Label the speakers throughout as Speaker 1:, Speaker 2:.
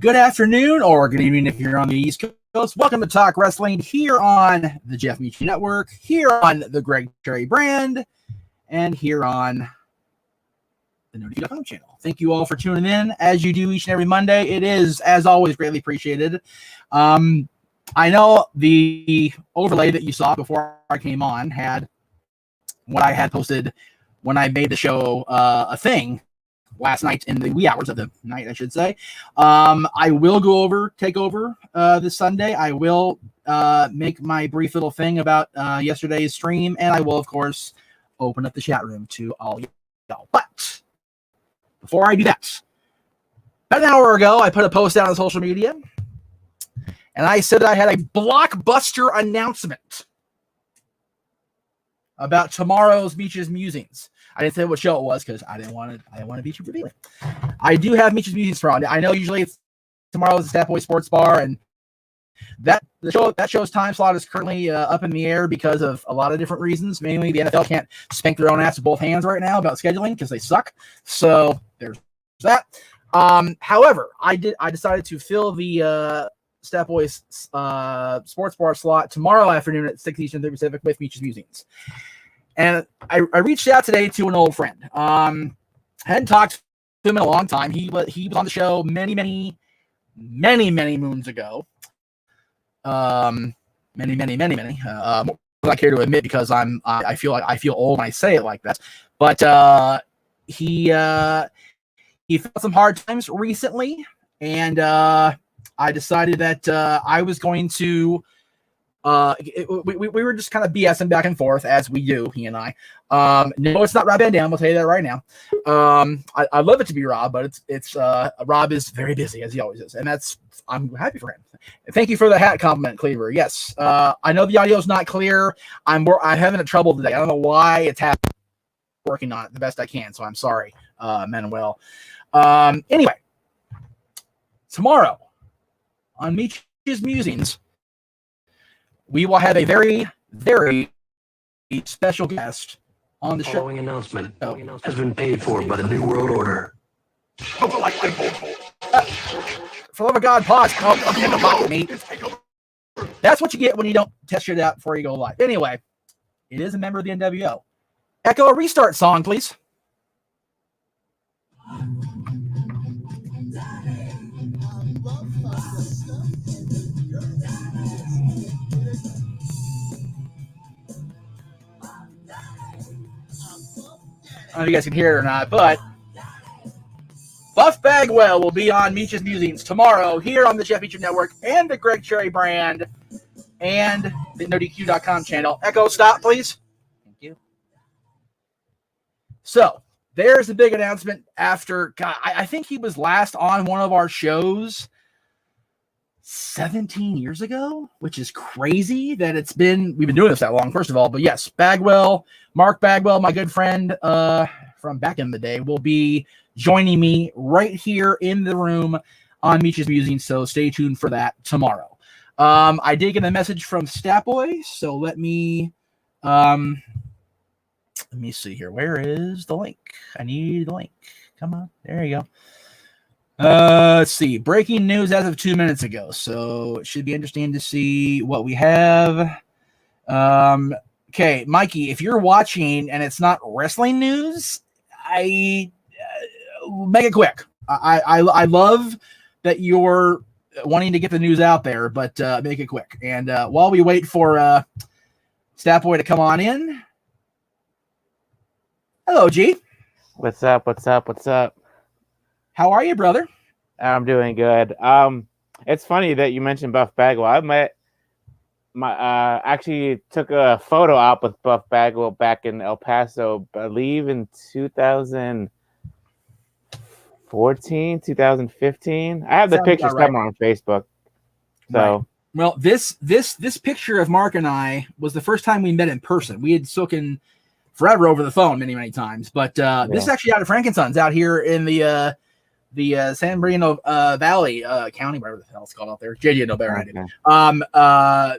Speaker 1: Good afternoon or good evening if you're on the East Coast. Welcome to Talk Wrestling here on the Jeff Meacham Network, here on the Greg Cherry brand, and here on the NoDQ channel. Thank you all for tuning in as you do each and every Monday. It is, as always, greatly appreciated. I know the overlay that you saw before I came on had what I had posted when I made the show a thing last night in the wee hours of the night, I should say. I will go over Takeover this Sunday. I will make my brief little thing about yesterday's stream, and I will, of course, open up the chat room to all y'all. But before I do that, about an hour ago, I put a post out on social media, and I said I had a blockbuster announcement about tomorrow's Meach's Musings. I didn't say what show it was because I didn't want to be too revealing. I do have Meach's Musings tomorrow. I know usually it's tomorrow's Stat Boy Sports Bar, and that show's time slot is currently up in the air because of a lot of different reasons. Mainly, the NFL can't spank their own ass with both hands right now about scheduling because they suck. So there's that. However, I decided to fill the Stat Boys Sports Bar slot tomorrow afternoon at 6 Eastern, 3 Pacific with Meach's Musings. And I reached out today to an old friend. Hadn't talked to him in a long time. He was on the show many moons ago. Many. More than I care to admit because I feel old when I say it like that. But he felt some hard times recently, and I decided that I was going to. We were just kind of BSing back and forth as we do, he and I. No, it's not Rob Van Dam. I'll tell you that right now. I love it to be Rob, but it's Rob is very busy as he always is, and I'm happy for him. Thank you for the hat compliment, Cleaver. Yes, I know the audio is not clear. I'm having a trouble today. I don't know why it's happening. Working on it the best I can, so I'm sorry, Manuel. Anyway, tomorrow on Meach's Musings, we will have a very, very special guest on the show.
Speaker 2: Following announcement has been paid for by the New World Order.
Speaker 1: For the love of God, pause. That's what you get when you don't test shit out before you go live. Anyway, it is a member of the NWO. Echo a restart song, please. I don't know if you guys can hear it or not, but Buff Bagwell will be on Meach's Musings tomorrow here on the Jeff Meacham Network and the Greg Cherry brand and the NoDQ.com channel. Echo, stop, please. Thank you. So, there's the big announcement after, God, I think he was last on one of our shows 17 years ago, which is crazy that we've been doing this that long, first of all. But yes, Bagwell, Mark Bagwell, my good friend from back in the day, will be joining me right here in the room on Meach's Musings, so stay tuned for that tomorrow. I did get a message from Statboy, so let me see here. Where is the link? I need the link. Come on, there you go. Let's see. Breaking news as of 2 minutes ago. So it should be interesting to see what we have. Okay, Mikey, if you're watching and it's not wrestling news, I make it quick. I love that you're wanting to get the news out there, but make it quick. And while we wait for Statboy to come on in, hello, G.
Speaker 3: What's up?
Speaker 1: How are you, brother?
Speaker 3: I'm doing good. It's funny that you mentioned Buff Bagwell. I met actually took a photo op with Buff Bagwell back in El Paso, I believe in 2014, 2015. I have the pictures somewhere on Facebook. So,
Speaker 1: right. Well, this picture of Mark and I was the first time we met in person. We had spoken forever over the phone many times, but this is actually out of Frankenson's out here in the San Bernardino Valley County, whatever the hell it's called out there. JJ no better than I do.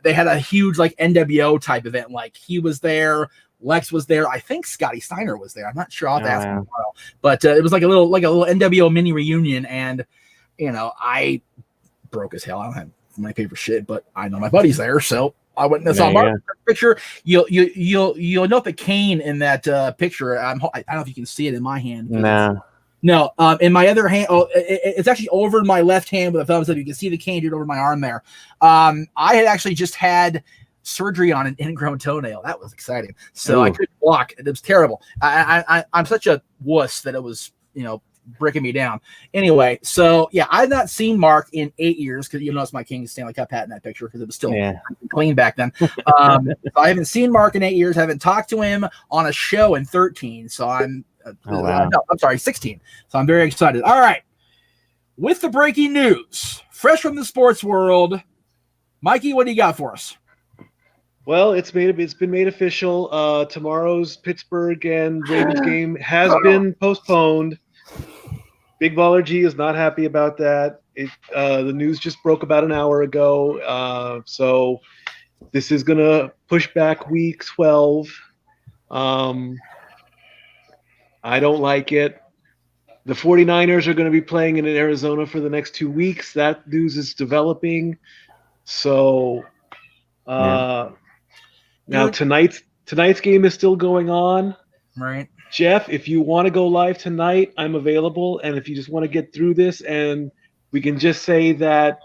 Speaker 1: They had a huge like NWO type event. Like he was there, Lex was there. I think Scotty Steiner was there. I'm not sure. I'll have to ask him tomorrow. But it was like a little NWO mini reunion, and I broke as hell. I don't have my paper shit, but I know my buddy's there, so I went and saw Mark picture. You'll note the cane in that picture. I don't know if you can see it in my hand. No. In my other hand, it's actually over my left hand with a thumbs up. You can see the cane over my arm there. I had actually just had surgery on an ingrown toenail. That was exciting. So I couldn't walk. It was terrible. I'm such a wuss that it was, breaking me down. Anyway, so yeah, I've not seen Mark in 8 years because you'll notice my King Stanley Cup hat in that picture because it was still clean back then. So I haven't seen Mark in 8 years. Haven't talked to him on a show in 13. So I'm 16. So I'm very excited. All right, with the breaking news, fresh from the sports world, Mikey, what do you got for us?
Speaker 4: Well, it's been made official. Tomorrow's Pittsburgh and Ravens game has been postponed. Big Baller G is not happy about that. The news just broke about an hour ago. So this is going to push back week 12. I don't like it. The 49ers are going to be playing in Arizona for the next 2 weeks. That news is developing. So now tonight's game is still going on.
Speaker 1: Right.
Speaker 4: Jeff, if you want to go live tonight, I'm available. And if you just want to get through this, and we can just say that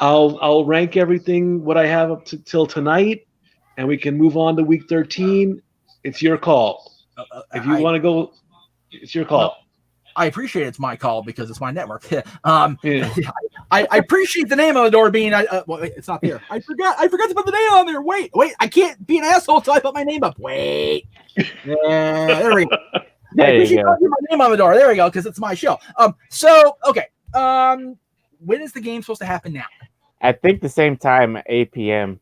Speaker 4: I'll rank everything what I have up till tonight, and we can move on to week 13. It's your call. If you want to go, it's your call.
Speaker 1: I appreciate it's my call because it's my network. I appreciate the name on the door being. Wait, it's not there. I forgot to put the name on there. Wait. I can't be an asshole until I put my name up. Wait. There we go. I appreciate my name on the door. There we go, because it's my show. So okay. When is the game supposed to happen now?
Speaker 3: I think the same time, 8 p.m.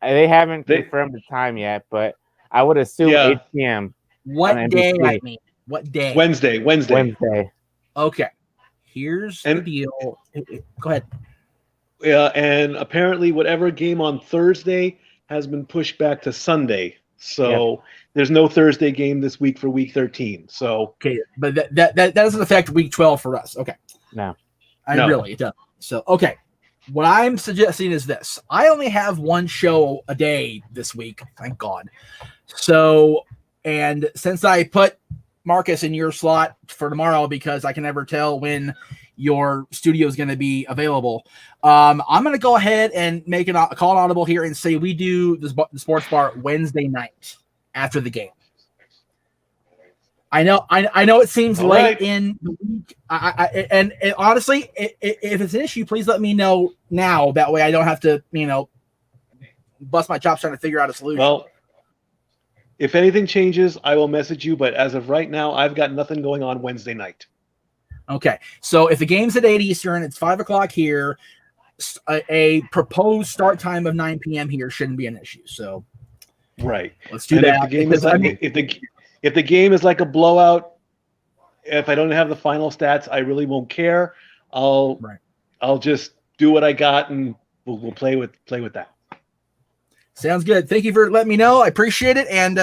Speaker 3: They haven't confirmed the time yet, but I would assume 8 p.m.
Speaker 1: What day? I mean, what day?
Speaker 4: Wednesday.
Speaker 1: Okay. Here's the deal. Go ahead.
Speaker 4: Yeah, and apparently whatever game on Thursday has been pushed back to Sunday. So there's no Thursday game this week for week 13. So
Speaker 1: okay, but that doesn't affect week 12 for us. Okay.
Speaker 3: No.
Speaker 1: Really, it doesn't. So okay. What I'm suggesting is this. I only have one show a day this week, thank God. So, and since I put Marcus in your slot for tomorrow because I can never tell when your studio is going to be available, I'm going to go ahead and make a call audible here and say we do the sports bar Wednesday night after the game. I know it seems late in the week. And honestly, if it's an issue, please let me know now. That way I don't have to, bust my chops trying to figure out a solution.
Speaker 4: Well, if anything changes, I will message you. But as of right now, I've got nothing going on Wednesday night.
Speaker 1: Okay. So if the game's at 8 Eastern, it's 5 o'clock here. A proposed start time of 9 p.m. here shouldn't be an issue. So
Speaker 4: right.
Speaker 1: Let's do that.
Speaker 4: If the game is like a blowout, if I don't have the final stats, I really won't care. I'll just do what I got, and we'll play with that.
Speaker 1: Sounds good. Thank you for letting me know. I appreciate it. And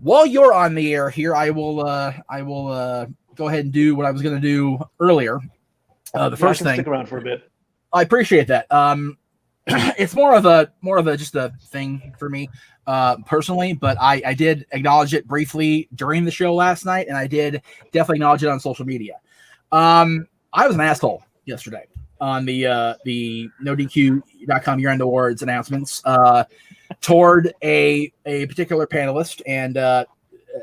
Speaker 1: while you're on the air here, I will go ahead and do what I was going to do earlier. The first thing.
Speaker 4: Stick around for a bit.
Speaker 1: I appreciate that. It's more of a just a thing for me personally, but I did acknowledge it briefly during the show last night, and I did definitely acknowledge it on social media. I was an asshole yesterday on the NoDQ.com year-end awards announcements toward a particular panelist and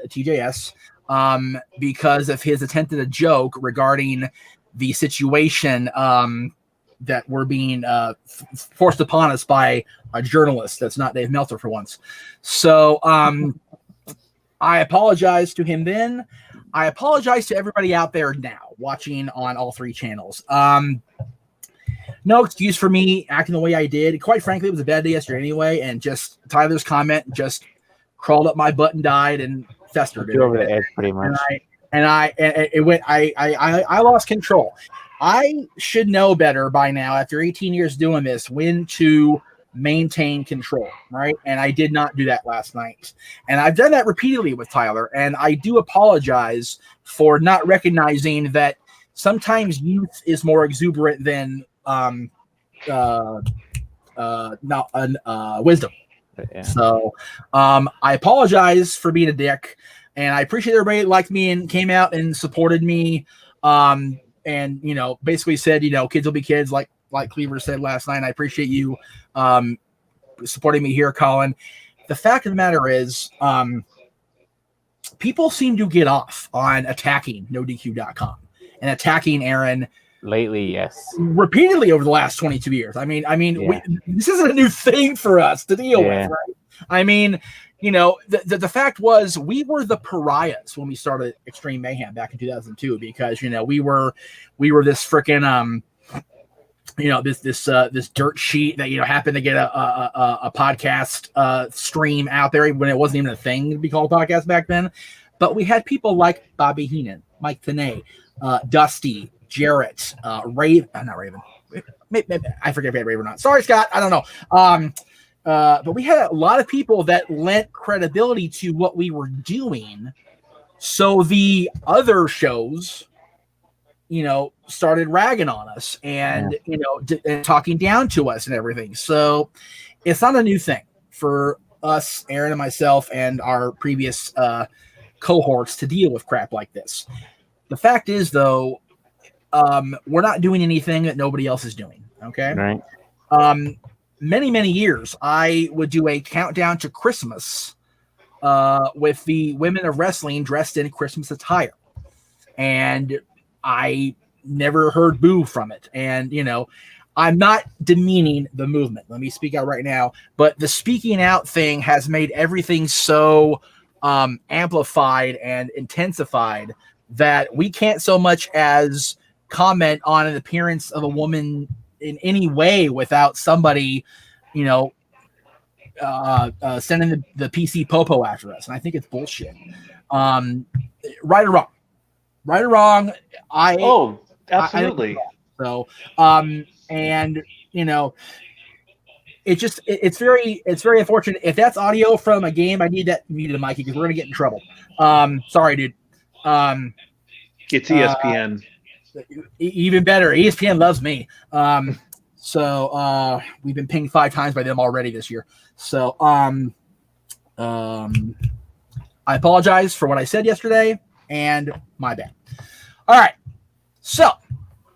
Speaker 1: TJS because of his attempt at a joke regarding the situation that were being forced upon us by a journalist that's not Dave Meltzer for once. So I apologize to him then. I apologize to everybody out there now watching on all three channels. No excuse for me acting the way I did. Quite frankly, it was a bad day yesterday anyway, and just Tyler's comment just crawled up my butt and died and festered.
Speaker 3: You're over the edge pretty much.
Speaker 1: I lost control. I should know better by now after 18 years doing this when to maintain control, right? And I did not do that last night. And I've done that repeatedly with Tyler, and I do apologize for not recognizing that sometimes youth is more exuberant than wisdom.
Speaker 3: Yeah.
Speaker 1: So I apologize for being a dick, and I appreciate everybody liked me and came out and supported me. And basically said, kids will be kids, like Cleaver said last night. I appreciate you supporting me here, Colin. The fact of the matter is, people seem to get off on attacking NoDQ.com and attacking Aaron
Speaker 3: Lately, yes.
Speaker 1: repeatedly over the last 22 years. This isn't a new thing for us to deal with, right? The fact was we were the pariahs when we started Extreme Mayhem back in 2002 because we were this freaking this dirt sheet that happened to get a podcast stream out there when it wasn't even a thing to be called a podcast back then. But we had people like Bobby Heenan, Mike Tanay, Dusty, Jarrett, not Raven. Maybe, I forget if we had Raven or not. Sorry, Scott. I don't know. But we had a lot of people that lent credibility to what we were doing. So the other shows, started ragging on us and, and talking down to us and everything. So it's not a new thing for us, Aaron and myself, and our previous cohorts to deal with crap like this. The fact is, though, we're not doing anything that nobody else is doing. Okay.
Speaker 3: Right.
Speaker 1: Many years, I would do a countdown to Christmas with the women of wrestling dressed in Christmas attire. And I never heard boo from it. And, I'm not demeaning the movement. Let me speak out right now. But the speaking out thing has made everything so amplified and intensified that we can't so much as comment on an appearance of a woman in any way without somebody, sending the PC popo after us. And I think it's bullshit. Right or wrong.
Speaker 4: Absolutely.
Speaker 1: So, it's very unfortunate. If that's audio from a game, I need that muted, Mikey, because we're gonna get in trouble. Sorry, dude.
Speaker 4: It's ESPN.
Speaker 1: Even better. ESPN loves me. So we've been pinged 5 times by them already this year. So I apologize for what I said yesterday, and my bad. All right. So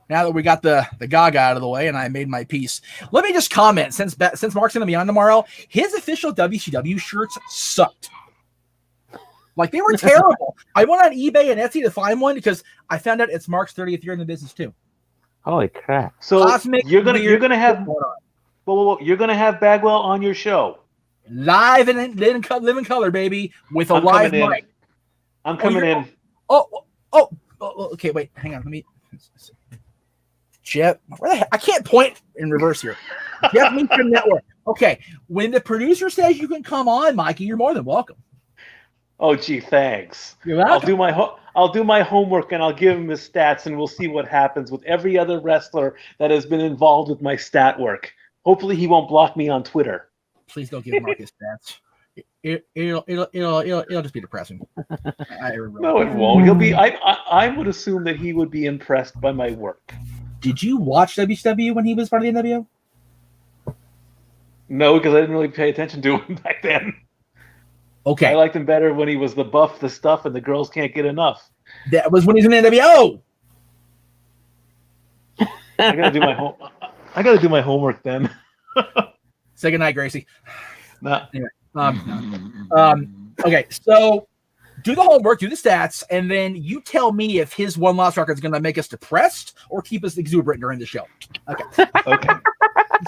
Speaker 1: now that we got the gaga out of the way and I made my piece, let me just comment, since Mark's going to be on tomorrow, his official WCW shirts sucked. Like, they were terrible. I went on eBay and Etsy to find one because I found out it's Mark's 30th year in the business too.
Speaker 3: Holy crap!
Speaker 4: So you're gonna have Bagwell on your show
Speaker 1: live and live in color, baby, with a live mic.
Speaker 4: I'm coming in.
Speaker 1: Okay, wait, hang on. Let me. Jeff, where the heck? I can't point in reverse here. Jeff MEACHAM Network. Okay, when the producer says you can come on, Mikey, you're more than welcome.
Speaker 4: Oh, gee, thanks.
Speaker 1: You're welcome.
Speaker 4: I'll do my homework and I'll give him his stats, and we'll see what happens with every other wrestler that has been involved with my stat work. Hopefully, he won't block me on Twitter.
Speaker 1: Please don't give Mark his stats. It'll just be depressing.
Speaker 4: No, it won't. He'll be. I would assume that he would be impressed by my work.
Speaker 1: Did you watch WCW when he was part of the NWO?
Speaker 4: No, because I didn't really pay attention to him back then.
Speaker 1: Okay.
Speaker 4: I liked him better when he was the buff, the stuff, and the girls can't get enough.
Speaker 1: That was when he was in the NWO.
Speaker 4: I gotta do my homework then.
Speaker 1: Say goodnight, Gracie.
Speaker 4: No.
Speaker 1: Anyway, okay, so do the homework, do the stats, and then you tell me if his one loss record is going to make us depressed or keep us exuberant during the show. Okay.
Speaker 4: Okay.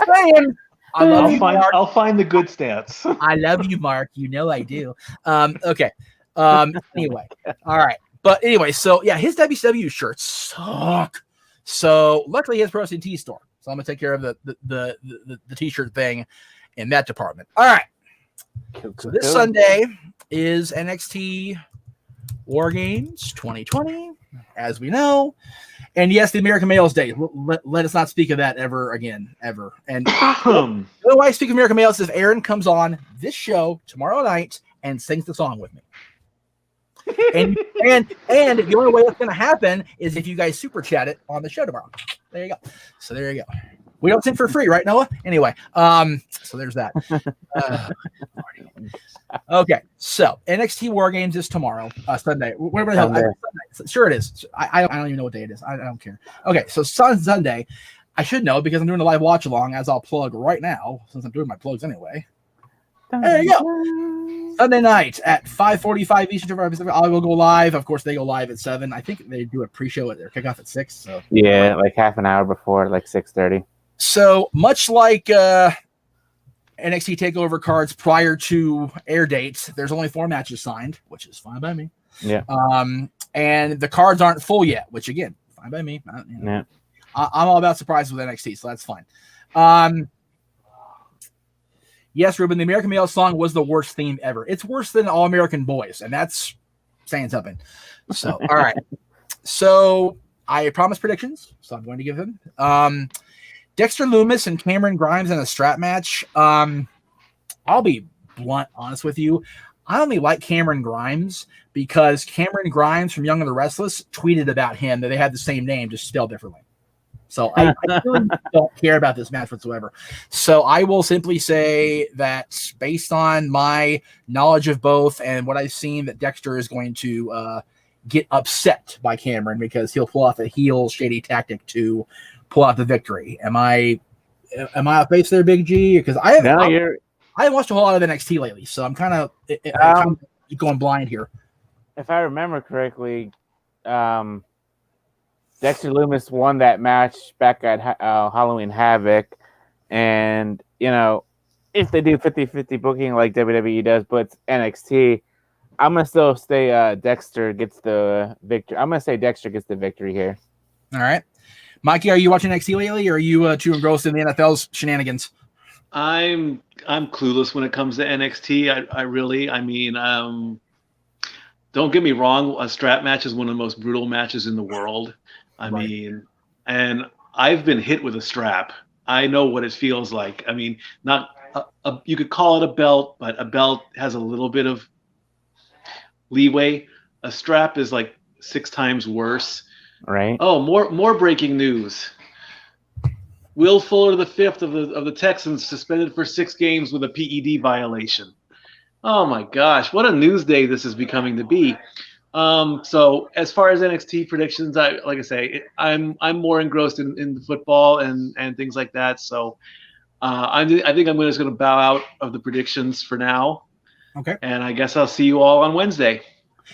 Speaker 1: Saying,
Speaker 4: I'll find the good stats.
Speaker 1: I love you, Mark. You know I do. Okay. Anyway. All right. But anyway, so yeah, his WCW shirts suck. So luckily he has Pro Wrestling Tee store. So I'm gonna take care of the t-shirt thing in that department. All right. So this Sunday is NXT WarGames 2020, as we know. And yes, the American Males Day. Let us not speak of that ever again, ever. And the way I speak of American Males is if Aaron comes on this show tomorrow night and sings the song with me. and the only way that's going to happen is if you guys super chat it on the show tomorrow. There you go. So there you go. We don't send for free, right, Noah? Anyway, so there's that. Okay, so NXT WarGames is tomorrow, Sunday. Whatever the hell, Sunday. Sure it is. I don't even know what day it is. I don't care. Okay, so Sunday, I should know because I'm doing a live watch along, as I'll plug right now since I'm doing my plugs anyway. There you go. Sunday night at 5:45 Eastern Pacific. I will go live. Of course, they go live at 7. I think they do a pre-show at their kickoff at 6. So
Speaker 3: yeah, like half an hour before, like 6:30.
Speaker 1: So much like NXT Takeover cards prior to air dates, there's only 4 matches signed, which is fine by me.
Speaker 3: Yeah.
Speaker 1: And the cards aren't full yet, which again, fine by me.
Speaker 3: Yeah.
Speaker 1: I'm all about surprises with NXT, so that's fine. Yes, Ruben, the American Male song was the worst theme ever. It's worse than All American Boys, and that's saying something. So, all right. So I promised predictions, so I'm going to give them. Dexter Lumis and Cameron Grimes in a strap match. I'll be blunt, honest with you. I only like Cameron Grimes because Cameron Grimes from Young and the Restless tweeted about him that they had the same name, just spelled differently. So I really don't care about this match whatsoever. So I will simply say that based on my knowledge of both and what I've seen, that Dexter is going to get upset by Cameron because he'll pull off a heel shady tactic to pull out the victory. Am I off base there, Big G? Because I haven't watched a whole lot of NXT lately, so I'm kind of going blind here.
Speaker 3: If I remember correctly, Dexter Lumis won that match back at Halloween Havoc. And, you know, if they do 50-50 booking like WWE does, but it's NXT, I'm going to still say Dexter gets the victory. I'm going to say Dexter gets the victory here.
Speaker 1: All right. Mikey, are you watching NXT lately, or are you too engrossed in the NFL's shenanigans?
Speaker 4: I'm clueless when it comes to NXT. I mean, don't get me wrong. A strap match is one of the most brutal matches in the world. I mean, and I've been hit with a strap. I know what it feels like. I mean, not you could call it a belt, but a belt has a little bit of leeway. A strap is like 6 times worse.
Speaker 3: Right.
Speaker 4: Oh, more breaking news. Will Fuller V of the Texans suspended for 6 games with a PED violation. Oh my gosh, what a news day this is becoming to be. So as far as NXT predictions, I'm more engrossed in the football and things like that. So I think I'm just going to bow out of the predictions for now.
Speaker 1: Okay.
Speaker 4: And I guess I'll see you all on Wednesday.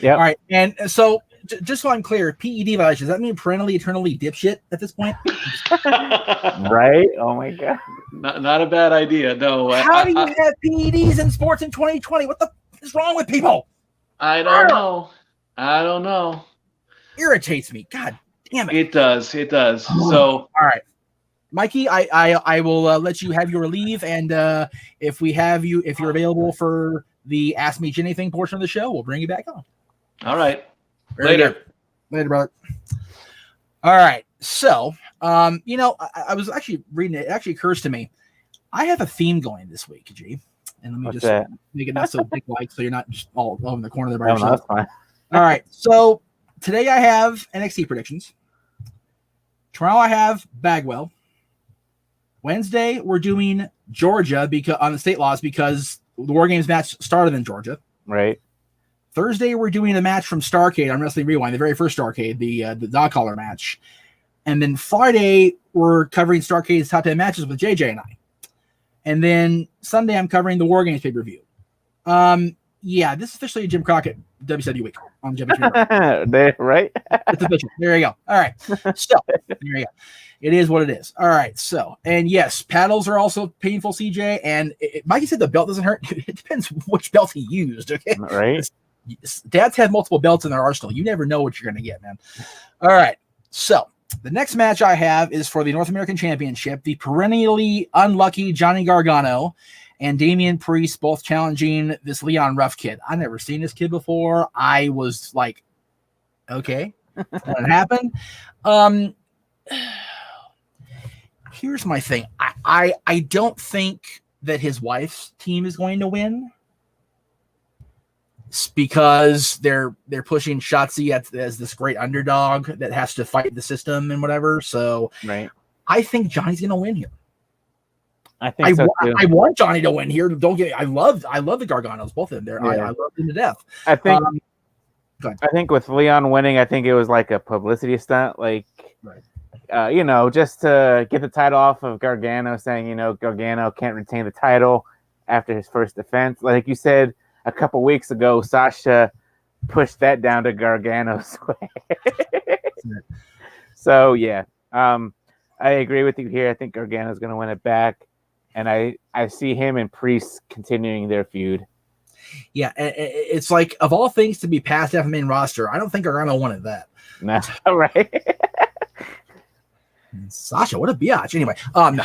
Speaker 3: Yeah.
Speaker 1: All right. And so just so I'm clear, PED violation, does that mean eternally dipshit at this point?
Speaker 3: Right? Oh my god.
Speaker 4: Not a bad idea. No.
Speaker 1: How do you have PEDs in sports in 2020? What the is wrong with people?
Speaker 4: I don't know.
Speaker 1: Irritates me. God damn it.
Speaker 4: It does.
Speaker 1: Oh.
Speaker 4: So
Speaker 1: all right. Mikey, I will let you have your leave, and if you're available for the Ask Me Anything portion of the show, we'll bring you back on.
Speaker 4: All right.
Speaker 1: Later, brother. All right. So, I was actually reading it. It actually occurs to me, I have a theme going this week, G. And let me just make it not so big like, so you're not just all over in the corner there by yourself.
Speaker 3: That's fine.
Speaker 1: All right. So today I have NXT predictions. Tomorrow I have Bagwell. Wednesday we're doing Georgia because on the state laws because the WarGames match started in Georgia.
Speaker 3: Right.
Speaker 1: Thursday, we're doing a match from Starrcade on Wrestling Rewind, the very first Starrcade, the dog collar match. And then Friday, we're covering Starrcade's top 10 matches with JJ and I. And then Sunday, I'm covering the WarGames pay-per-view. Yeah, this is officially a Jim Crockett WCW week on WWE.
Speaker 3: Right?
Speaker 1: It's official. There you go. All right. So, there you go. It is what it is. All right. So, and yes, paddles are also painful, CJ. And Mikey said the belt doesn't hurt. It depends which belt he used. Okay.
Speaker 3: Right.
Speaker 1: Dads have multiple belts in their arsenal. You never know what you're going to get, man. All right. So the next match I have is for the North American Championship. The perennially unlucky Johnny Gargano and Damian Priest both challenging this Leon Ruff kid. I've never seen this kid before. I was like, okay, what happened? Here's my thing. I don't think that his wife's team is going to win. because they're pushing Shotzi as this great underdog that has to fight the system and whatever. So
Speaker 3: Right.
Speaker 1: I think Johnny's gonna win here.
Speaker 3: I think so too.
Speaker 1: I want Johnny to win here. Don't get. I love the Garganos, both of them. There,
Speaker 3: Yeah.
Speaker 1: I love them to death.
Speaker 3: I think.
Speaker 1: Go ahead.
Speaker 3: I think with Leon winning, I think it was like a publicity stunt, like, just to get the title off of Gargano, saying Gargano can't retain the title after his first defense. Like you said a couple weeks ago, Sasha pushed that down to Gargano's way. So yeah, I agree with you here. I think Gargano's going to win it back. And I see him and Priest continuing their feud.
Speaker 1: Yeah, it's like, of all things to be passed off the main roster, I don't think Gargano wanted that.
Speaker 3: No, right?
Speaker 1: Sasha, what a biatch. Anyway, no,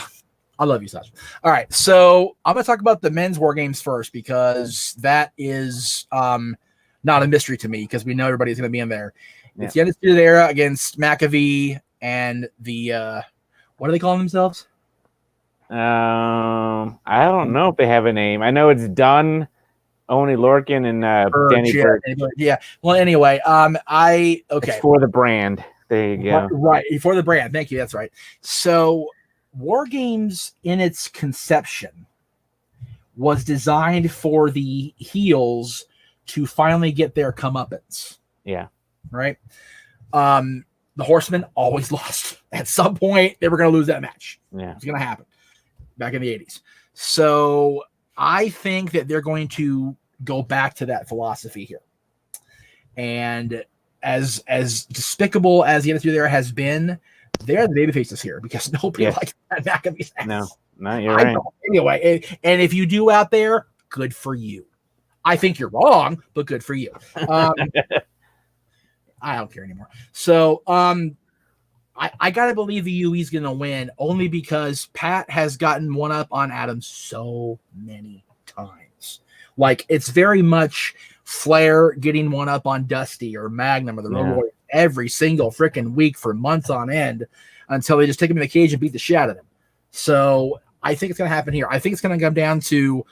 Speaker 1: I love you, Sasha. All right, so I'm going to talk about the men's War Games first because that is not a mystery to me because we know everybody's going to be in there. Yeah. It's the Undisputed Era against McAfee and the what do they call themselves?
Speaker 3: I don't know if they have a name. I know it's Dunn, Oney Lorcan, and Danny Burke.
Speaker 1: Yeah. Well, anyway, okay.
Speaker 3: It's for the brand. There you go.
Speaker 1: Right, for the brand. Thank you. That's right. So, War Games, in its conception, was designed for the heels to finally get their comeuppance.
Speaker 3: Yeah.
Speaker 1: Right. The Horsemen always lost. At some point, they were going to lose that match.
Speaker 3: Yeah.
Speaker 1: It's going to happen. Back in the 80s. So I think that they're going to go back to that philosophy here. And as despicable as the Undisputed Era has been, they're the babyfaces here because nobody likes that McAfee's ass.
Speaker 3: No, you're right.
Speaker 1: Anyway, and if you do out there, good for you. I think you're wrong, but good for you. I don't care anymore. So, I gotta believe the UE's gonna win only because Pat has gotten one up on Adam so many times. Like, it's very much Flair getting one up on Dusty or Magnum or the Road Warrior every single freaking week for months on end until they just take him in the cage and beat the shit out of him. So I think it's gonna happen here. I think it's gonna come down to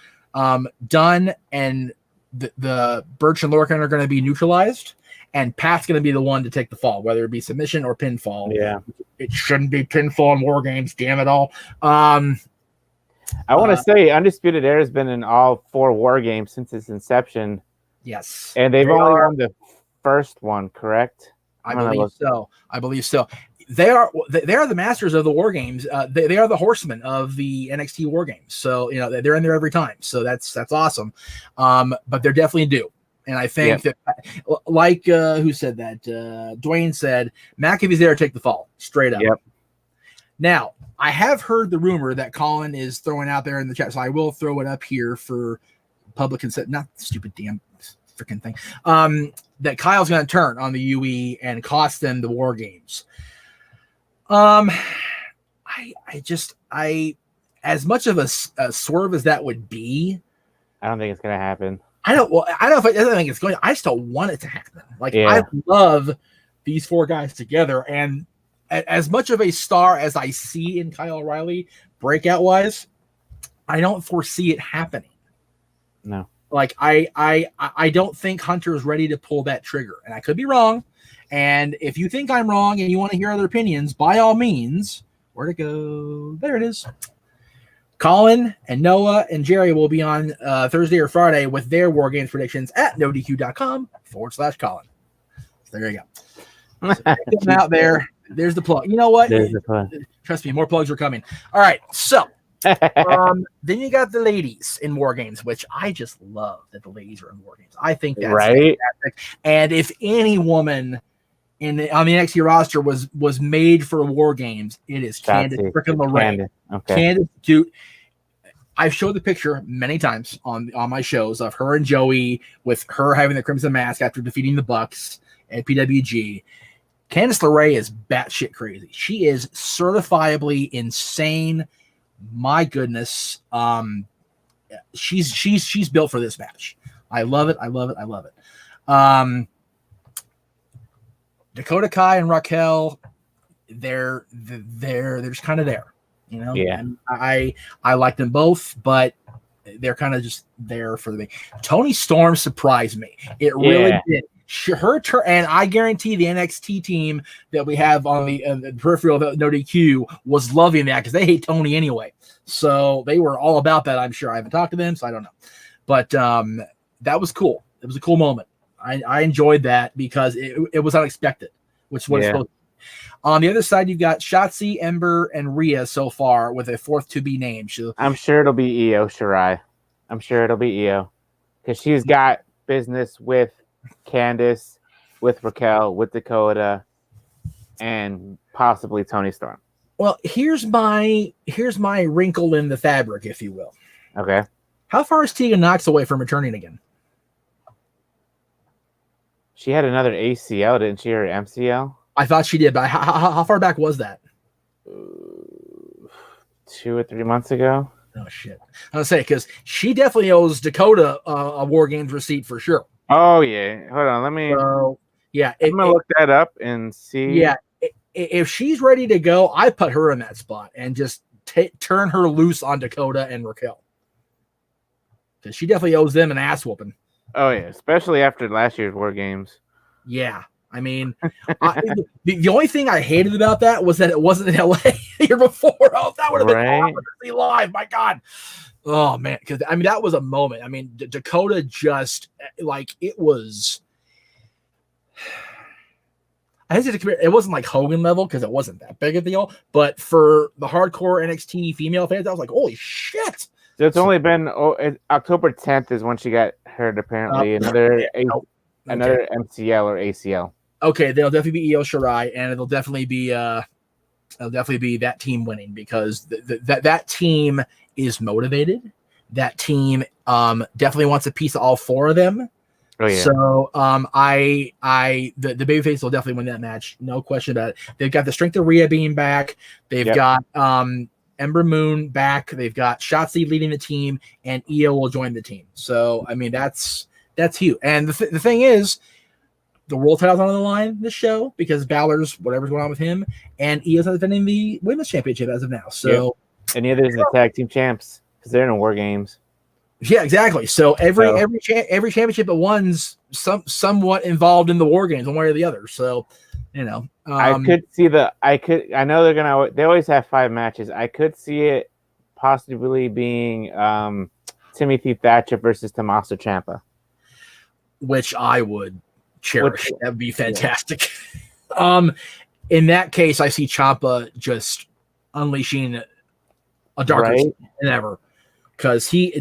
Speaker 1: Dunn and the Birch and Lorcan are gonna be neutralized. And Pat's going to be the one to take the fall, whether it be submission or pinfall.
Speaker 3: Yeah.
Speaker 1: It shouldn't be pinfall in War Games, damn it all.
Speaker 3: I want to say Undisputed Era has been in all 4 War Games since its inception.
Speaker 1: Yes.
Speaker 3: And they've only won the first one, correct?
Speaker 1: I believe so. They are the masters of the War Games. They are the horsemen of the NXT War Games. So, they're in there every time. So that's awesome. But they're definitely due. And I think that, like who said that? Dwayne said, McAfee's there to take the fall, straight up.
Speaker 3: Yep.
Speaker 1: Now, I have heard the rumor that Colin is throwing out there in the chat, so I will throw it up here for public consent. Not stupid damn freaking thing. That Kyle's going to turn on the UE and cost them the War Games. I as much of a swerve as that would be,
Speaker 3: I don't think it's going to happen.
Speaker 1: I don't think it's going to. I still want it to happen. I love these 4 guys together. And as much of a star as I see in Kyle O'Reilly, breakout wise, I don't foresee it happening.
Speaker 3: No.
Speaker 1: I don't think Hunter is ready to pull that trigger. And I could be wrong. And if you think I'm wrong and you want to hear other opinions, by all means, where to go? There it is. Colin and Noah and Jerry will be on Thursday or Friday with their War Games predictions at NoDQ.com/Colin. So there you go. So out there. There's the plug. You know what? Trust me, more plugs are coming. All right. So then you got the ladies in War Games, which I just love that the ladies are in War Games. I think that's fantastic. And if any woman on the NXT roster was made for War Games, it is Candice freaking LeRae.
Speaker 3: Okay.
Speaker 1: Candice, dude, I've showed the picture many times on my shows of her and Joey with her having the Crimson Mask after defeating the Bucks at PWG. Candice LeRae is batshit crazy. She is certifiably insane. My goodness. She's built for this match. I love it. Dakota Kai and Raquel, they're just kind of there, Yeah. And I like them both, but they're kind of just there for me. Tony Storm surprised me. It really did. Her turn, and I guarantee the NXT team that we have on the peripheral of NoDQ was loving that because they hate Tony anyway. So they were all about that. I'm sure. I haven't talked to them, so I don't know. But that was cool. It was a cool moment. I enjoyed that because it was unexpected, which is what it's supposed to be. On the other side, you've got Shotzi, Ember, and Rhea so far with a fourth to be named.
Speaker 3: I'm sure it'll be Io Shirai. I'm sure it'll be Io because she's got business with Candice, with Raquel, with Dakota, and possibly Tony Storm.
Speaker 1: Well, here's my wrinkle in the fabric, if you will.
Speaker 3: Okay.
Speaker 1: How far is Tegan Knox away from returning again?
Speaker 3: She had another ACL, didn't she, or MCL?
Speaker 1: I thought she did, but how far back was that?
Speaker 3: 2 or 3 months ago.
Speaker 1: Oh, shit. I was going to say, because she definitely owes Dakota a WarGames receipt for sure.
Speaker 3: Oh, yeah. Hold on. Let me...
Speaker 1: yeah.
Speaker 3: I'm going to look that up and see.
Speaker 1: Yeah. If she's ready to go, I put her in that spot and just turn her loose on Dakota and Raquel. Because she definitely owes them an ass whooping.
Speaker 3: Oh, yeah. Especially after last year's WarGames.
Speaker 1: Yeah. I mean, the only thing I hated about that was that it wasn't in LA the year before. Oh, that would have been awesome to see live. My God. Oh, man. Because, I mean, that was a moment. I mean, Dakota just, like, it was... I hesitate to compare. It wasn't like Hogan level because it wasn't that big a deal. But for the hardcore NXT female fans, I was like, holy shit.
Speaker 3: So it's only been October 10th is when she got hurt, apparently. Another MCL or ACL.
Speaker 1: Okay, there'll definitely be Io Shirai, and it'll definitely be that team winning because that team is motivated. That team definitely wants a piece of all four of them.
Speaker 3: Oh yeah.
Speaker 1: So the babyface will definitely win that match, no question about it. They've got the strength of Rhea being back. They've got Ember Moon back. They've got Shotzi leading the team, and Io will join the team. So I mean that's huge. And the thing is, the world title's on the line this show because Balor's whatever's going on with him, and Io's not defending the women's championship as of now. So
Speaker 3: and neither is the tag team champs because they're in WarGames.
Speaker 1: Yeah, exactly. So every championship but one's somewhat involved in the WarGames one way or the other. So, you know,
Speaker 3: I know they always have 5 matches. I could see it possibly being Timothy Thatcher versus Tommaso Ciampa,
Speaker 1: which I would cherish. That would be fantastic. In that case, I see Ciampa just unleashing a darker than ever. Because he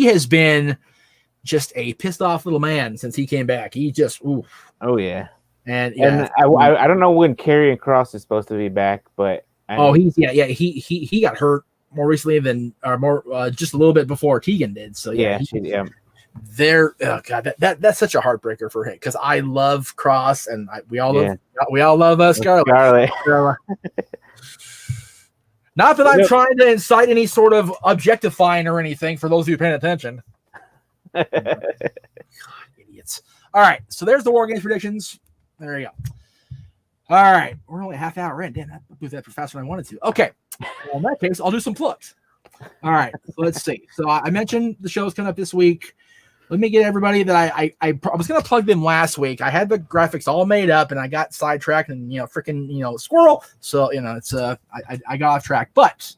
Speaker 1: has been just a pissed off little man since he came back. He just, oof.
Speaker 3: Oh yeah,
Speaker 1: and
Speaker 3: I don't know when Karrion Kross is supposed to be back, but
Speaker 1: he got hurt more recently than just a little bit before Tegan did. So that's such a heartbreaker for him because I love Kross and we all love Scarlett. Not that I'm trying to incite any sort of objectifying or anything for those of you paying attention. God, idiots. All right, so there's the WarGames predictions. There you go. All right, we're only a half hour in. Damn, that moved that faster than I wanted to. Okay, well, in that case, I'll do some plugs. All right, so let's see. So I mentioned the show's coming up this week. Let me get everybody that I was going to plug them last week. I had the graphics all made up, and I got sidetracked and, freaking, squirrel. So, it's I got off track. But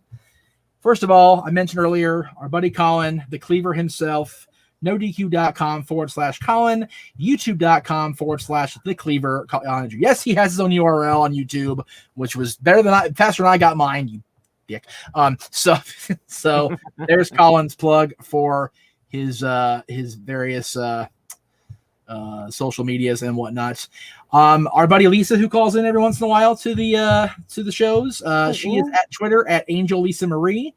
Speaker 1: first of all, I mentioned earlier, our buddy Colin, the Cleaver himself, NoDQ.com/Colin, YouTube.com/The Cleaver. Yes, he has his own URL on YouTube, which was faster than I got mine, you dick. So there's Colin's plug for his various social medias and whatnot. Our buddy Lisa, who calls in every once in a while to the shows, she is at Twitter at Angel Lisa Marie.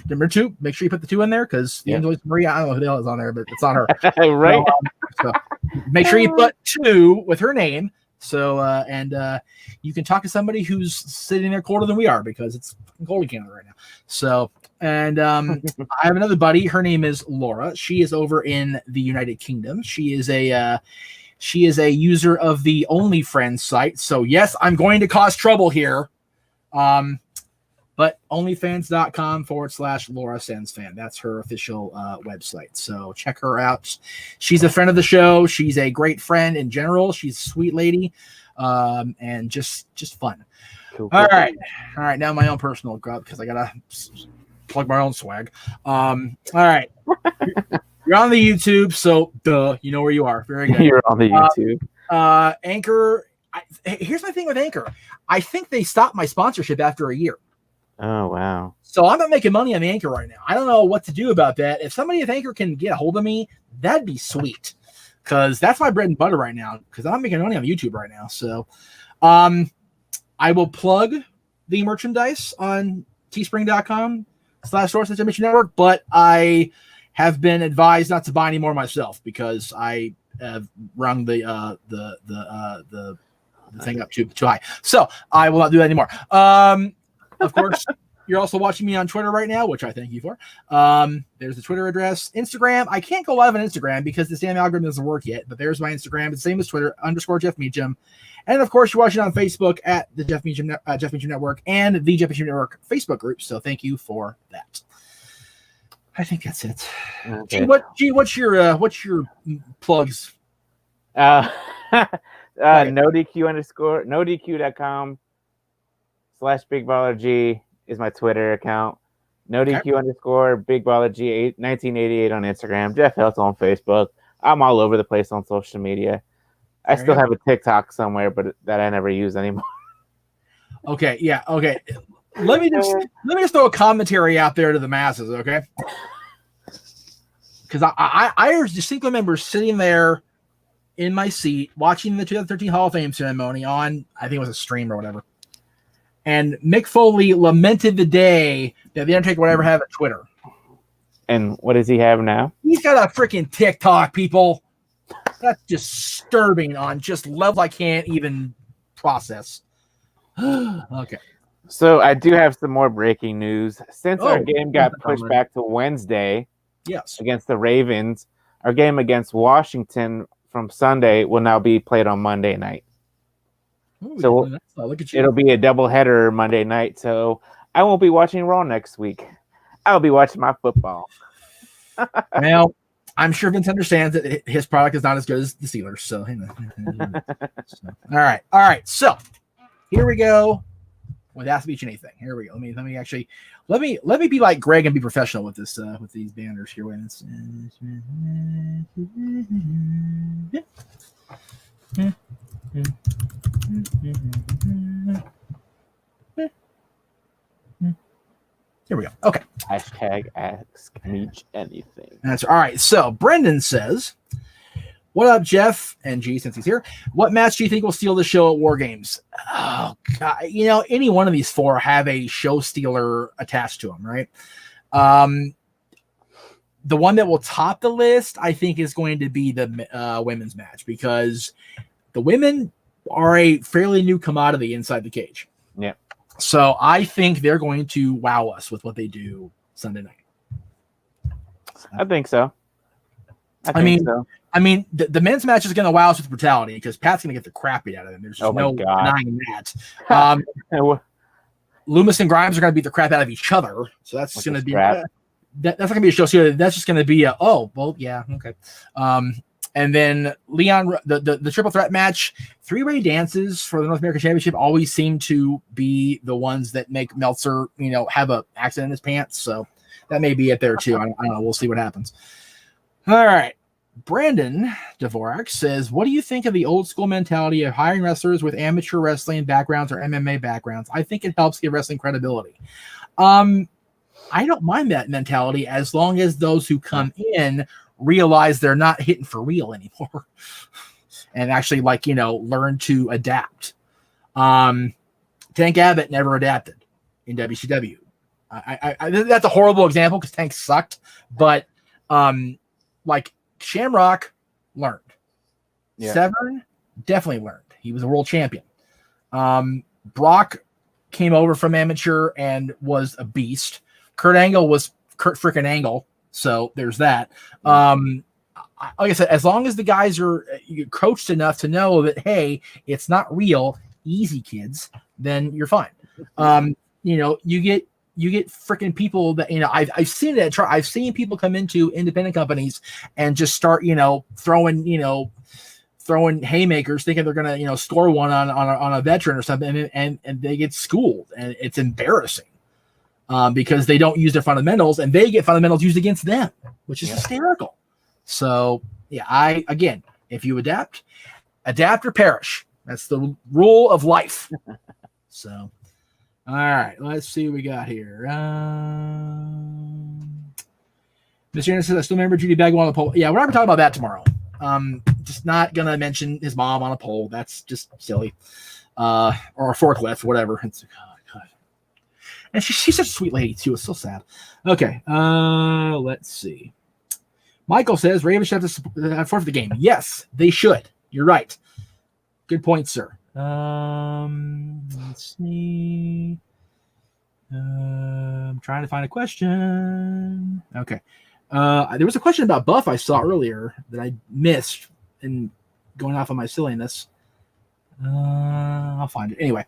Speaker 1: Number 2. Make sure you put the 2 in there because Angel Lisa Marie, I don't know who the hell is on there, but it's on her.
Speaker 3: Right.
Speaker 1: So make sure you put 2 with her name. So and you can talk to somebody who's sitting there colder than we are because it's cold in Canada right now. So. And I have another buddy. Her name is Laura. She is over in the United Kingdom. She is a user of the OnlyFriends site. So yes, I'm going to cause trouble here. but onlyfans.com/Laura Sens fan. That's her official website. So check her out. She's a friend of the show. She's a great friend in general. She's a sweet lady, and just fun.
Speaker 3: Cool.
Speaker 1: All right. Now my own personal grub because I gotta plug my own swag. All right. You're on the YouTube, so duh, you know where you are. Very good.
Speaker 3: You're on the YouTube.
Speaker 1: Anchor. Here's my thing with Anchor. I think they stopped my sponsorship after a year.
Speaker 3: Oh, wow.
Speaker 1: So I'm not making money on the Anchor right now. I don't know what to do about that. If somebody at Anchor can get a hold of me, that'd be sweet. Because that's my bread and butter right now. Because I'm not making money on YouTube right now. So I will plug the merchandise on teespring.com/source@Mission Network, but I have been advised not to buy any more myself because I have rung the thing up too high. So I will not do that anymore. Of course, you're also watching me on Twitter right now, which I thank you for. There's the Twitter address. Instagram, I can't go live on Instagram because the damn algorithm doesn't work yet, but there's my Instagram. It's the same as Twitter, _Jeff Meacham. And of course, you're watching on Facebook at the Jeff Meacham Network and the Jeff Meacham Network Facebook group. So thank you for that. I think that's it.
Speaker 3: Okay.
Speaker 1: What's your plugs?
Speaker 3: NoDQ_NoDQ.com/BigBallerG is my Twitter account. NoDQ_BigBallerG 1988 on Instagram. Jeff Heltz on Facebook. I'm all over the place on social media. I still have a TikTok somewhere, but that I never use anymore.
Speaker 1: Okay, yeah, okay. Let me just throw a commentary out there to the masses, okay? Because I distinctly remember sitting there in my seat watching the 2013 Hall of Fame ceremony on, I think it was a stream or whatever. And Mick Foley lamented the day that the Undertaker would ever have a Twitter.
Speaker 3: And what does he have now?
Speaker 1: He's got a freaking TikTok, people. That's disturbing on just level I can't even process. Okay.
Speaker 3: So I do have some more breaking news. Since our game got pushed back to Wednesday,
Speaker 1: yes,
Speaker 3: against the Ravens, our game against Washington from Sunday will now be played on Monday night.
Speaker 1: Ooh,
Speaker 3: so
Speaker 1: look at you.
Speaker 3: It'll be a doubleheader Monday night. So I won't be watching Raw next week. I'll be watching my football.
Speaker 1: Well, I'm sure Vince understands that his product is not as good as the Steelers. So, all right. So here we go. With AskMeachAnything. Here we go. Let me be like Greg and be professional with this with these banners here. Here we go. Okay.
Speaker 3: #AskMeachAnything.
Speaker 1: That's all right. So Brendan says, "What up, Jeff?" And G, since he's here, what match do you think will steal the show at WarGames? Oh God, any one of these four have a show stealer attached to them, right? The one that will top the list, I think, is going to be the women's match because the women are a fairly new commodity inside the cage.
Speaker 3: Yeah.
Speaker 1: So I think they're going to wow us with what they do Sunday night.
Speaker 3: I think so.
Speaker 1: I mean, the men's match is going to wow us with brutality because Pat's going to get the crap beat out of them. There's just no denying that. Loomis and Grimes are going to beat the crap out of each other. So that's going to be that's not going to be a show. So that's just going to be okay. And then Leon, the triple threat match, three-way dances for the North American Championship always seem to be the ones that make Meltzer, have a accident in his pants. So that may be it there too. I don't know. We'll see what happens. All right. Brandon Dvorak says, what do you think of the old school mentality of hiring wrestlers with amateur wrestling backgrounds or MMA backgrounds? I think it helps give wrestling credibility. I don't mind that mentality as long as those who come in realize they're not hitting for real anymore and actually learn to adapt. Tank Abbott never adapted in WCW. I that's a horrible example because Tank sucked, but Shamrock learned. Yeah. Severn definitely learned. He was a world champion. Brock came over from amateur and was a beast. Kurt Angle was Kurt freaking Angle. So there's that. Like I said, as long as the guys are coached enough to know that, hey, it's not real, easy kids, then you're fine. you get freaking people that I've seen it. I've seen people come into independent companies and just start throwing haymakers, thinking they're gonna score one on a veteran or something, and they get schooled, and it's embarrassing because they don't use their fundamentals, and they get fundamentals used against them, which is hysterical. So again, if you adapt or perish. That's the rule of life. So, all right, let's see what we got here. Mr. Anderson says, I still remember Judy Bagwell on the poll. Yeah, we're not going to talk about that tomorrow. Just not going to mention his mom on a poll. That's just silly. Or a forklift, whatever. It's, God. And she's such a sweet lady, too. It's so sad. Okay, let's see. Michael says, Ravens should have to forfeit the game. Yes, they should. You're right. Good point, sir. Let's see. I'm trying to find a question. Okay. There was a question about Buff I saw earlier that I missed in going off on my silliness. I'll find it. Anyway,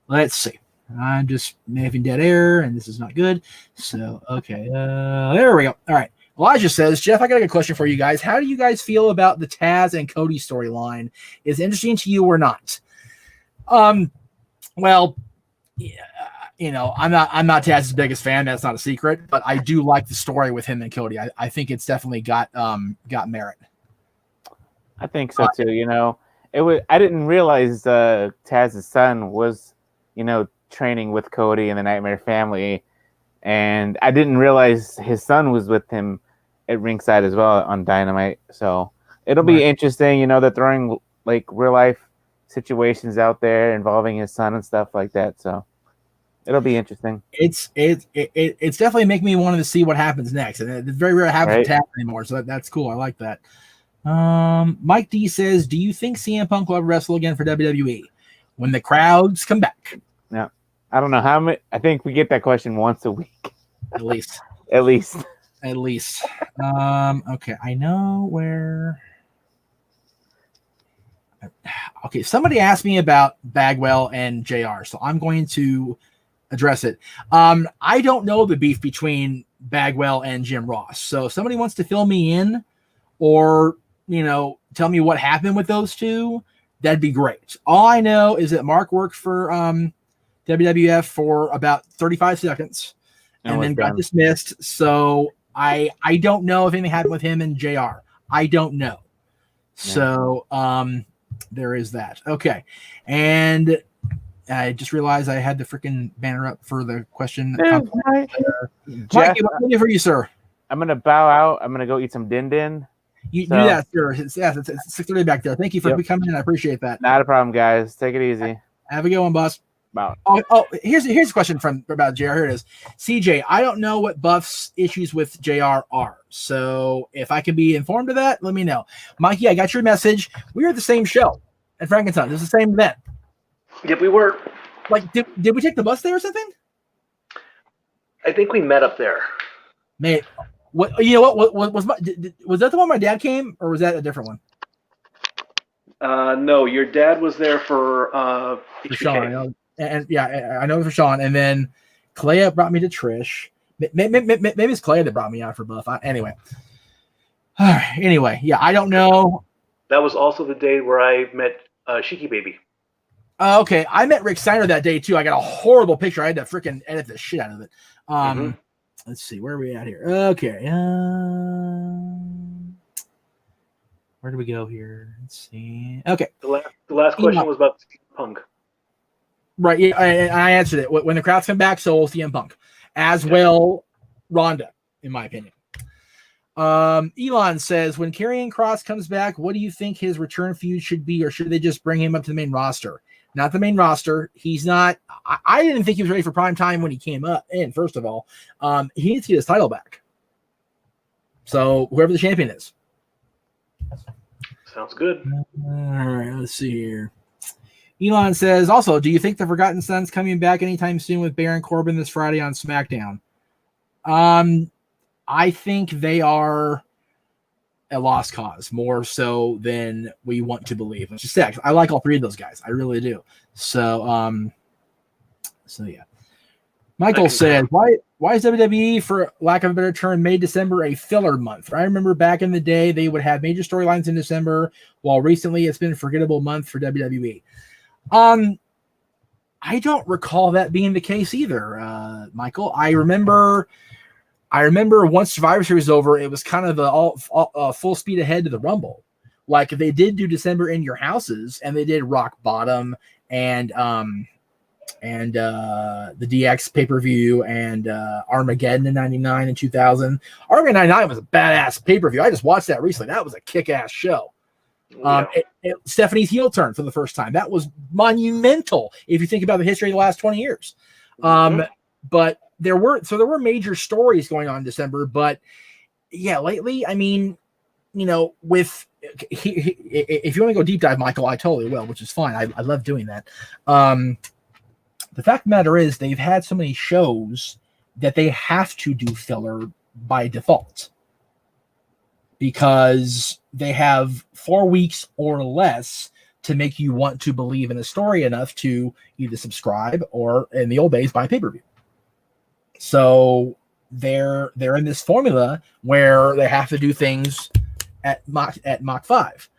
Speaker 1: let's see. I'm just having dead air, and this is not good. So, okay. There we go. All right. Elijah says, Jeff, I got a good question for you guys. How do you guys feel about the Taz and Cody storyline? Is it interesting to you or not? Well, I'm not Taz's biggest fan. That's not a secret, but I do like the story with him and Cody. I think it's definitely got merit.
Speaker 3: I think so too. I didn't realize Taz's son was, training with Cody and the Nightmare Family, and I didn't realize his son was with him at ringside as well on Dynamite. So it'll be interesting. They're throwing like real life situations out there involving his son and stuff like that. So it'll be interesting.
Speaker 1: It's definitely making me want to see what happens next, and it's very rare to have Taz anymore. So that's cool. I like that. Mike D says, do you think CM Punk will ever wrestle again for WWE when the crowds come back?
Speaker 3: No, I don't know how many. I think we get that question once a week,
Speaker 1: at least.
Speaker 3: At least.
Speaker 1: Okay, I know where. Okay, somebody asked me about Bagwell and JR, so I'm going to address it. I don't know the beef between Bagwell and Jim Ross, so if somebody wants to fill me in, or tell me what happened with those two, that'd be great. All I know is that Mark worked for WWF for about 35 seconds and then got dismissed. So I don't know if anything happened with him and JR. I don't know. Yeah. So there is that. Okay. And I just realized I had the freaking banner up for the question. Mike, for you, sir.
Speaker 3: I'm gonna bow out. I'm gonna go eat some din.
Speaker 1: You do that, sir. It's 6:30 back there. Thank you for coming in. I appreciate that.
Speaker 3: Not a problem, guys. Take it easy.
Speaker 1: Have a good one, boss.
Speaker 3: Wow.
Speaker 1: Oh, here's a question about JR. Here it is. CJ, I don't know what Buff's issues with JR are. So if I can be informed of that, let me know. Mikey, I got your message. We were at the same show at Frankenstein. It was the same event.
Speaker 4: Yep, we were.
Speaker 1: Like, did we take the bus there or something?
Speaker 4: I think we met up there.
Speaker 1: Mate, what was that the one my dad came, or was that a different one?
Speaker 4: No, your dad was there for
Speaker 1: Sean, and I know for Sean, and then Clea brought me to Trish. Maybe it's Clea that brought me out for Buff. Anyway, I don't know.
Speaker 4: That was also the day where I met Shiki Baby.
Speaker 1: Okay, I met Rick Steiner that day too. I got a horrible picture. I had to freaking edit the shit out of it. Let's see, where are we at here? Okay, where do we go here? Let's see. Okay,
Speaker 4: the last question was about CM Punk.
Speaker 1: Right, yeah, I answered it. When the crowds come back, so will CM Punk, as well Ronda, in my opinion. Elon says, when Karrion Kross comes back, what do you think his return feud should be, or should they just bring him up to the main roster? Not the main roster. He's not. I didn't think he was ready for prime time when he came up in. First of all, he needs to get his title back. So whoever the champion is.
Speaker 4: Sounds good.
Speaker 1: All right, let's see here. Elon says, also, do you think the Forgotten Son's coming back anytime soon with Baron Corbin this Friday on SmackDown? I think they are a lost cause, more so than we want to believe. It's just I like all three of those guys. I really do. So yeah. Michael said, why is WWE, for lack of a better term, made December a filler month? I remember back in the day, they would have major storylines in December, while recently it's been a forgettable month for WWE. I don't recall that being the case either, Michael. I remember once Survivor Series was over, it was kind of the full speed ahead to the Rumble. Like they did do December in your houses, and they did Rock Bottom and the DX pay-per-view and Armageddon in 99 and 2000. Armageddon 99 was a badass pay-per-view. I just watched that recently. That was a kick-ass show. Stephanie's heel turn for the first time. That was monumental if you think about the history of the last 20 years. But there were major stories going on in December, but yeah, lately, I mean, with if you want to go deep dive, Michael, I totally will, which is fine. I love doing that. The fact of the matter is they've had so many shows that they have to do filler by default because they have 4 weeks or less to make you want to believe in a story enough to either subscribe or, in the old days, buy pay-per-view. So they're in this formula where they have to do things at Mach 5.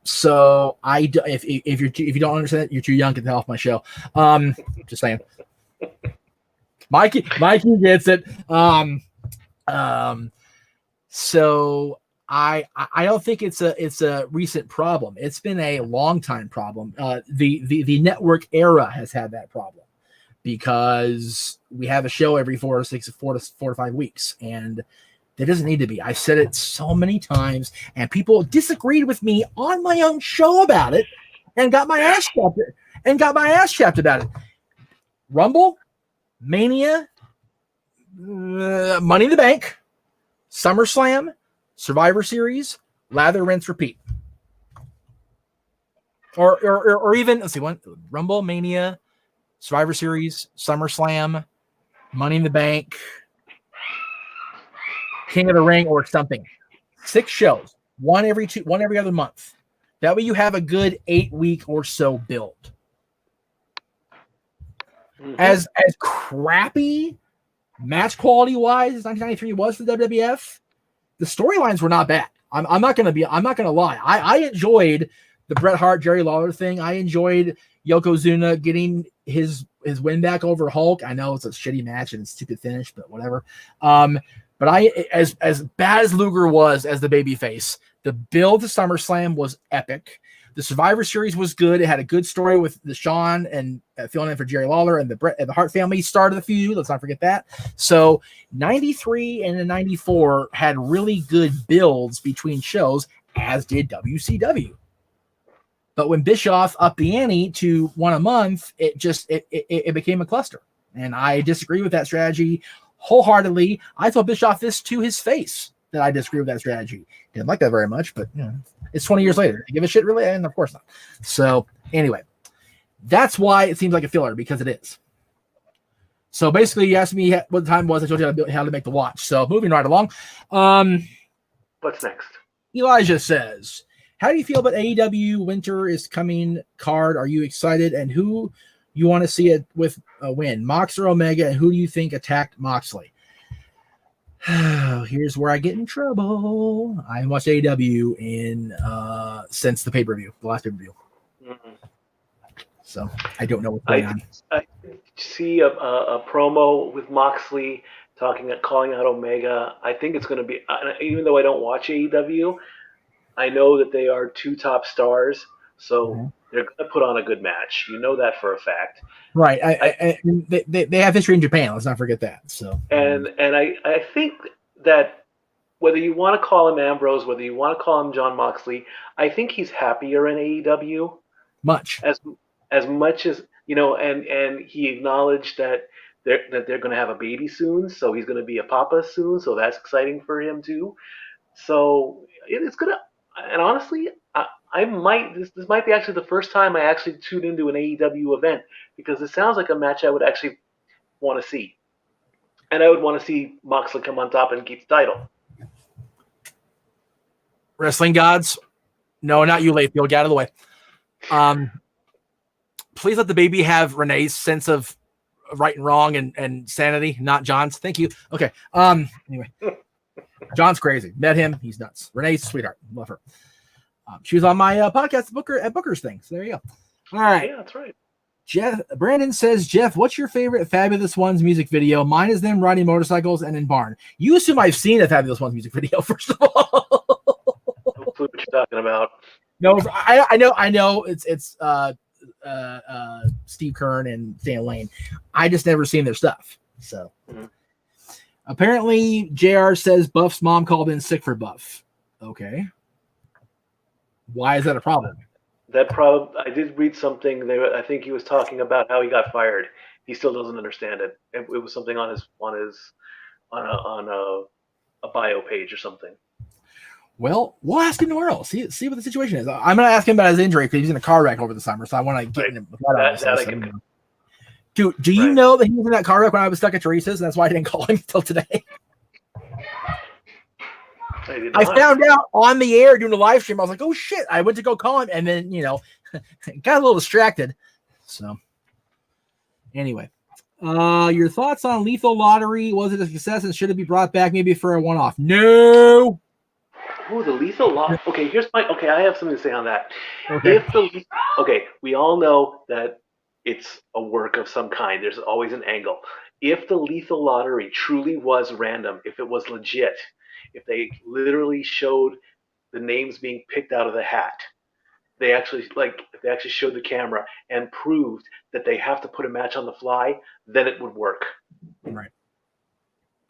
Speaker 1: So if you don't understand it, you're too young to get off my show. Just saying. Mikey gets it. So I don't think it's a recent problem. It's been a long time problem. The network era has had that problem because we have a show every 4 to 5 weeks, and there doesn't need to be. I said it so many times, and people disagreed with me on my own show about it, and got my ass chapped about it. Rumble, Mania, Money in the Bank, SummerSlam, Survivor Series, lather, rinse, repeat. Or even, let's see, Rumble, Mania, Survivor Series, SummerSlam, Money in the Bank, King of the Ring, or something. 6 shows, one every other month. That way you have a good 8-week or so build. As crappy match quality wise as 1993 was for WWF, the storylines were not bad. I'm not gonna lie. I enjoyed the Bret Hart Jerry Lawler thing. I enjoyed Yokozuna getting his win back over Hulk. I know it's a shitty match and it's stupid finish, but whatever. But as bad as Luger was as the babyface, the build to SummerSlam was epic. The Survivor Series was good. It had a good story with the Shawn and filling in for Jerry Lawler, and the Hart family started the feud. Let's not forget that. So 93 and 94 had really good builds between shows, as did WCW. But when Bischoff upped the ante to one a month, it became a cluster. And I disagree with that strategy wholeheartedly. I told Bischoff this to his face, that I disagree with that strategy. Didn't like that very much, but it's 20 years later. You give a shit really? And of course not. So anyway, that's why it seems like a filler, because it is. So basically, you asked me what the time was. I told you how to make the watch. So moving right along.
Speaker 4: What's next?
Speaker 1: Elijah says, how do you feel about AEW Winter is Coming card? Are you excited? And who you want to see it with a win, Mox or Omega? And who do you think attacked Moxley? Here's where I get in trouble. I haven't watched AEW since the pay-per-view, the last pay-per-view. So I don't know what's going on.
Speaker 4: I see a promo with Moxley calling out Omega. I think it's going to be, even though I don't watch AEW, I know that they are 2 top stars, so they're going to put on a good match. You know that for a fact.
Speaker 1: Right. They have history in Japan. Let's not forget that. So
Speaker 4: and I think that whether you want to call him Ambrose, whether you want to call him John Moxley, I think he's happier in AEW.
Speaker 1: Much
Speaker 4: as much as and he acknowledged that they're going to have a baby soon, so he's going to be a papa soon, so that's exciting for him too. So it's gonna, and honestly, this might be actually the first time I actually tuned into an AEW event, because it sounds like a match I would actually want to see, and I would want to see Moxley come on top and keep the title.
Speaker 1: Wrestling gods, no, not you, Layfield. Get out of the way. Please let the baby have Renee's sense of right and wrong and sanity, not John's. Thank you. Okay. Anyway, John's crazy. Met him. He's nuts. Renee's sweetheart. Love her. She was on my podcast at Booker's thing. So there you go. All right.
Speaker 4: Yeah, that's right.
Speaker 1: Brandon says, Jeff, what's your favorite Fabulous Ones music video? Mine is them riding motorcycles and in barn. You assume I've seen a Fabulous Ones music video, first of all.
Speaker 4: No clue what you're talking about.
Speaker 1: No, I know it's Steve Kern and Stan Lane. I just never seen their stuff. So apparently JR says Buff's mom called in sick for Buff. Okay. Why is that a problem?
Speaker 4: That problem, I did read something. I think he was talking about how he got fired. He still doesn't understand it. It was something on a bio page or something.
Speaker 1: Well, we'll ask him tomorrow. See what the situation is. I'm going to ask him about his injury because he's in a car wreck over the summer. So I want to get him. Do you know that he was in that car wreck when I was stuck at Teresa's? And that's why I didn't call him until today. I found out on the air doing a live stream. I was like, oh shit. I went to go call him and then, got a little distracted. So anyway, your thoughts on Lethal Lottery. Was it a success and should it be brought back maybe for a one-off? No.
Speaker 4: Oh, the Lethal Lottery. Okay, I have something to say on that. Okay. We all know that it's a work of some kind. There's always an angle. If the Lethal Lottery truly was random, if it was legit, if they literally showed the names being picked out of the hat, they actually showed the camera and proved that they have to put a match on the fly, then it would work.
Speaker 1: Right.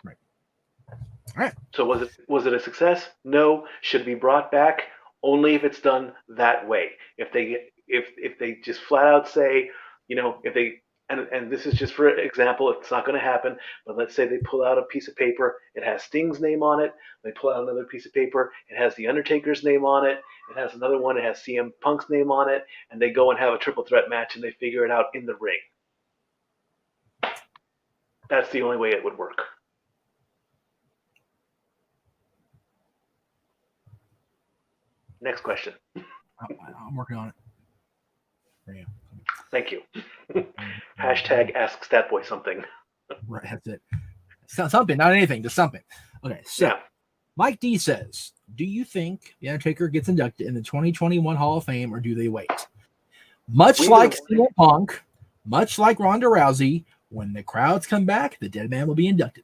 Speaker 1: All right.
Speaker 4: So was it a success? No. Should it be brought back? Only if it's done that way. If they just flat out say, if they and this is just for example, it's not going to happen, but let's say they pull out a piece of paper, it has Sting's name on it. They pull out another piece of paper, it has The Undertaker's name on it. It has another one, it has CM Punk's name on it, and they go and have a triple threat match and they figure it out in the ring. That's the only way it would work. Next question.
Speaker 1: I'm working on it. There you go.
Speaker 4: Thank you. Hashtag ask Statboy something.
Speaker 1: Right, that's it. Something, not anything, just something. Okay, so yeah. Mike D says, do you think The Undertaker gets inducted in the 2021 Hall of Fame or do they wait? Much like CM Punk, much like Ronda Rousey, when the crowds come back, the dead man will be inducted.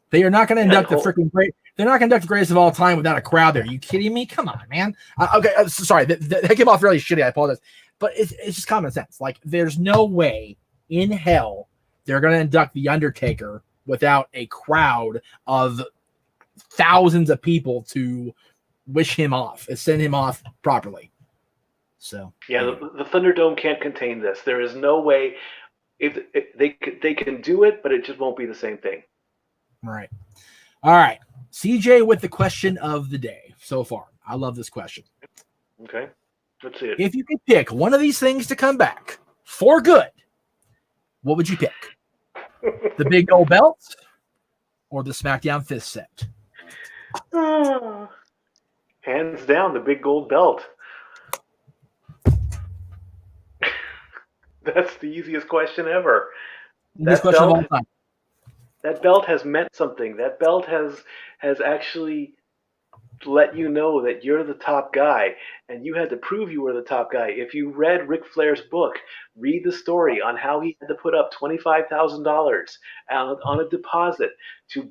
Speaker 1: They are not going to induct the freaking great. They're not going to induct the greatest of all time without a crowd there. Are you kidding me? Come on, man. Okay, sorry. That came off really shitty. I apologize. But it's just common sense. Like, there's no way in hell they're going to induct The Undertaker without a crowd of thousands of people to wish him off and send him off properly. So
Speaker 4: yeah, the Thunderdome can't contain this. There is no way. If they can do it, but it just won't be the same thing.
Speaker 1: Right. All right. CJ with the question of the day so far. I love this question.
Speaker 4: Okay. Let's see it.
Speaker 1: If you could pick one of these things to come back for good, what would you pick? The big gold belt or the SmackDown fist set?
Speaker 4: Hands down, the big gold belt. That's the easiest question ever.
Speaker 1: Easiest question of all time.
Speaker 4: That belt has meant something. That belt has actually let you know that you're the top guy, and you had to prove you were the top guy. If you read Ric Flair's book, read the story on how he had to put up $25,000 on a deposit to